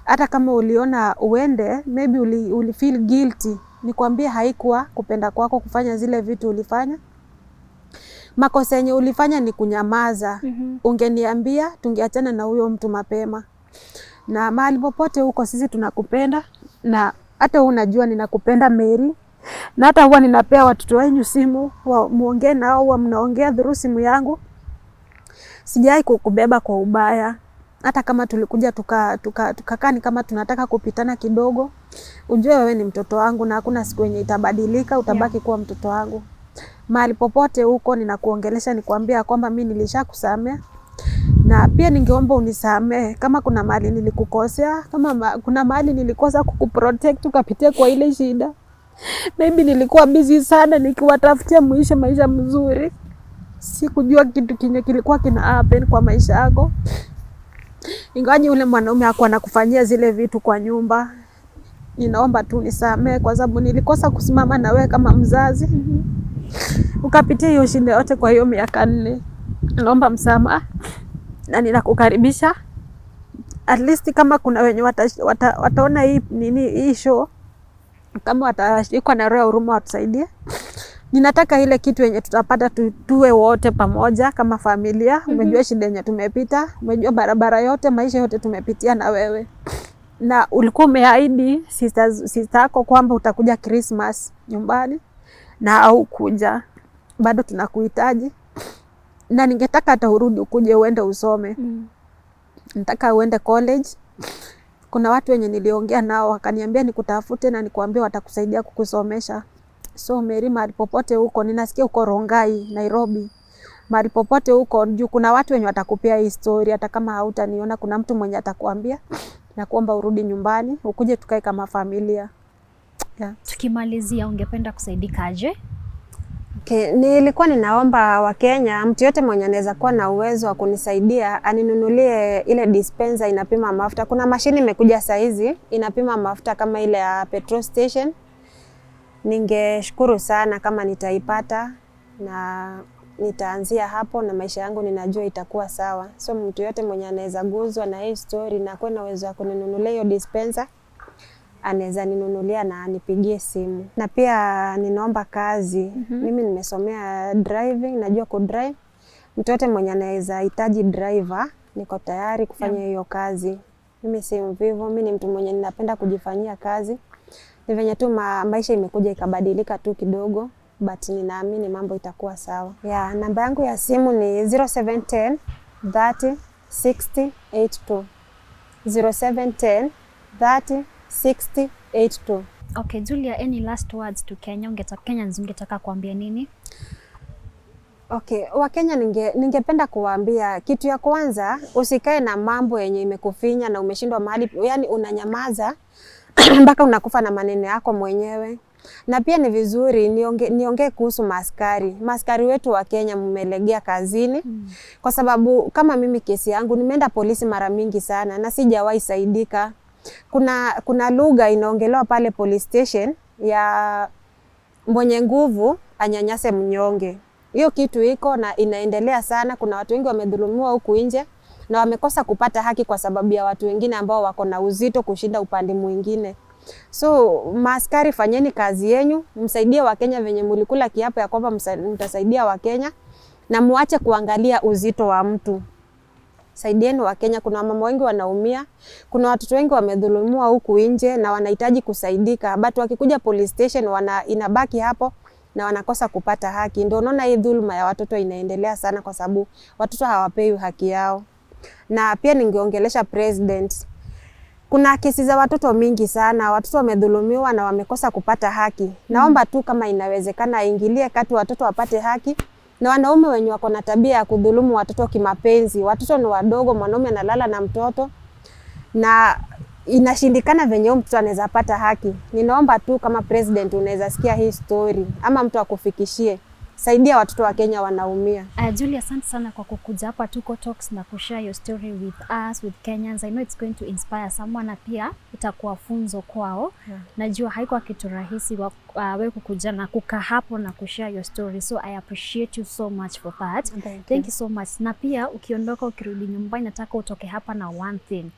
Hata kama uliona uende, maybe uli feel guilty. Nikwambie haikuwa kupenda kwako kufanya zile vitu ulifanya. Makosa yenye ulifanya ni kunyamaza. Ungeniambia tungeachana na huyo mtu mapema. Na mahali popote huko sisi tunakupenda, na hata unajua ninakupenda Mary. Na hata huwa ninapea watoto wenyu simu, muongee nao, huwa mnaongea through simu yangu. Sijai kukubeba kwa ubaya. Hata kama tulikuja tukakaa ni kama tunataka kupitana kidogo, ujue wewe ni mtoto wangu na hakuna siku yenye itabadilika, utabaki kuwa mtoto wangu. Mahali popote huko ninakuongelesha nikwambia kwamba mimi nilishakusamea. Na pia ningeomba unisamee kama kuna mahali nilikukosea, kama kuna mahali nilikosa kukuprotect ukapitia kwa ile shida. Maybe nilikuwa busy sana nikiwatafutia maisha mzuri. Sikujua kitu kinye kilikuwa kina happen kwa maisha yako. Ingawaje ule mwanaume hakuwa anakufanyia zile vitu kwa nyumba. Ninaomba tu nisamee kwa sababu nilikosa kusimama na wewe kama mzazi. Ukapitia hiyo shida yote kwa hiyo miaka 4. Naomba msamaha na ninakukaribisha. At least kama kuna wenye wataona hii show, kama watashikwa na roho ya huruma watusaidie. Ninataka ile kitu yenye tutapata tuwe wote pamoja kama familia. Umejua shida yenye tumepita, umejua barabara yote, maisha yote tumepitia na wewe. Na ulikuwa umeahidi sister yako kwamba utakuja Christmas nyumbani na au kuja. Bado tunakuhitaji. Na ningetaka hata urudi ukuje uende usome. Nataka uende college. Kuna watu wenye niliongea nao wakaniambia nikutafute na nikuambie watakusaidia kukusomesha. So Mary, mahali popote huko, ninasikia uko Rongai, Nairobi. Mahali popote huko, juu kuna watu wenye watakupea history, hata kama hautaniona kuna mtu mwenye atakwambia na kuomba urudi nyumbani, ukuje tukae kama familia. Yeah. Tukimalizia, ungependa kusaidika aje? Okay, nilikuwa ninaomba Wakenya, mtu yote mwenye anaweza kuwa na uwezo wa kunisaidia aninunulie ile dispenser inapima mafuta. Kuna mashini imekuja saa hizi inapima mafuta kama ile ya petrol station. Ningeshukuru sana kama nitaipata na nitaanzia hapo na maisha yangu ninajua itakuwa sawa. So mtu yote mwenye anaweza guzwa na hii story na kuwa na uwezo wa kuninunulia hiyo dispenser, anaweza ninunulia na anipigie simu. Na pia ninaomba kazi. Mimi nimesomea driving, najua kudrive. Mtu yote mwenye anaweza hitaji driver, niko tayari kufanya hiyo kazi. Mimi si mvivu, mimi ni mtu mwenye ninapenda kujifanyia kazi. Ni venye tu maisha imekuja ikabadilika tu kidogo, but ninaamini mambo itakuwa sawa. Yeah, namba yangu ya simu ni 0710 30 60 82. 0710 30 60 82. Okay, Julia, any last words to Kenya? Kenyans ungetaka kuambia nini? Okay, Wakenya ningependa kuwaambia kitu ya kwanza, usikae na mambo yenye imekufinya na umeshindwa mahali, yani unanyamaza mpaka unakufa na maneno yako mwenyewe. Na pia ni vizuri niongee kuhusu maaskari. Maaskari wetu wa Kenya mmelegea kazini. Kwa sababu kama mimi kesi yangu nimeenda polisi mara mingi sana na sijawahi saidika. Kuna lugha inaongelewa pale police station ya mwenye nguvu anyanyase mnyonge. Hiyo kitu iko na inaendelea sana. Kuna watu wengi wamedhulumiwa huku nje na wamekosa kupata haki kwa sababu ya watu wengine ambao wako na uzito kushinda upande mwingine. So maaskari, fanyeni kazi yenu, msaidie Wakenya venye mlikula kiapo ya kwamba mtasaidia Wakenya, na muache kuangalia uzito wa mtu. Saidieni Wakenya, kuna mama wengi wanaumia, kuna watoto wengi wamedhulumiwa huku nje na wanahitaji kusaidika, but wakikuja police station inabaki hapo na wanakosa kupata haki. Ndio unaona hii dhuluma ya watoto inaendelea sana kwa sababu watoto hawapewi haki yao. Na pia ningeongelesha president. Kuna kesi za watoto mingi sana, watoto wamedhulumiwa na wamekosa kupata haki. Naomba tu kama inawezekana aingilie kati watoto wapate haki, na wanaume wenye wako na tabia ya kudhulumu watoto kimapenzi. Watoto ni wadogo, mwanaume analala na mtoto na inashindikana venye mtoto anaweza pata haki. Ninaomba tu kama president unaweza sikia hii story ama mtu akufikishie. Saidia watoto wa Kenya wanaumia. Julia, asante sana kwa kukuja hapa Tuko Talks na kushare your story with us, with Kenyans. I know it's going to inspire someone na pia itakuwa funzo kwao. Najua haikuwa kitu rahisi wewe kukuja na kukaa hapo na kushare your story. So I appreciate you so much for that. Thank you so much. Na pia ukiondoka ukirudi nyumbani nataka utoke hapa na one thing.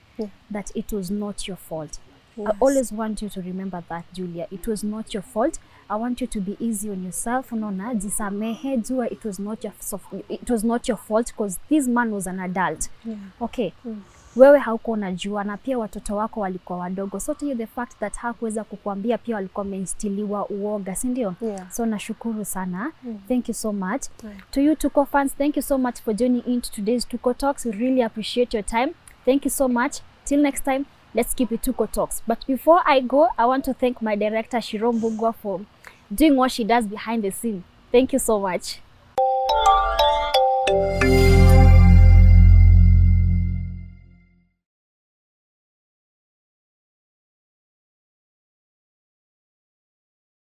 That it was not your fault. Yes. I always want you to remember that, Julia. It was not your fault. I want you to be easy on yourself. Unaona, jisamehe, jua it was not your fault because this man was an adult. Okay. wewe hauko unajua, na pia watoto wako walikuwa wadogo, so to you the fact that hakuweza kukuambia pia walikuwa wameinstiliwa uoga, si ndio? Yeah. So nashukuru sana. Thank you so much. To you Tuko fans, thank you so much for joining in to today's Tuko Talks. We really appreciate your time. Thank you so much. Till next time, let's keep it Tuko Talks. But before I go, I want to thank my director Shiro Mbugua for doing what she does behind the scene. Thank you so much.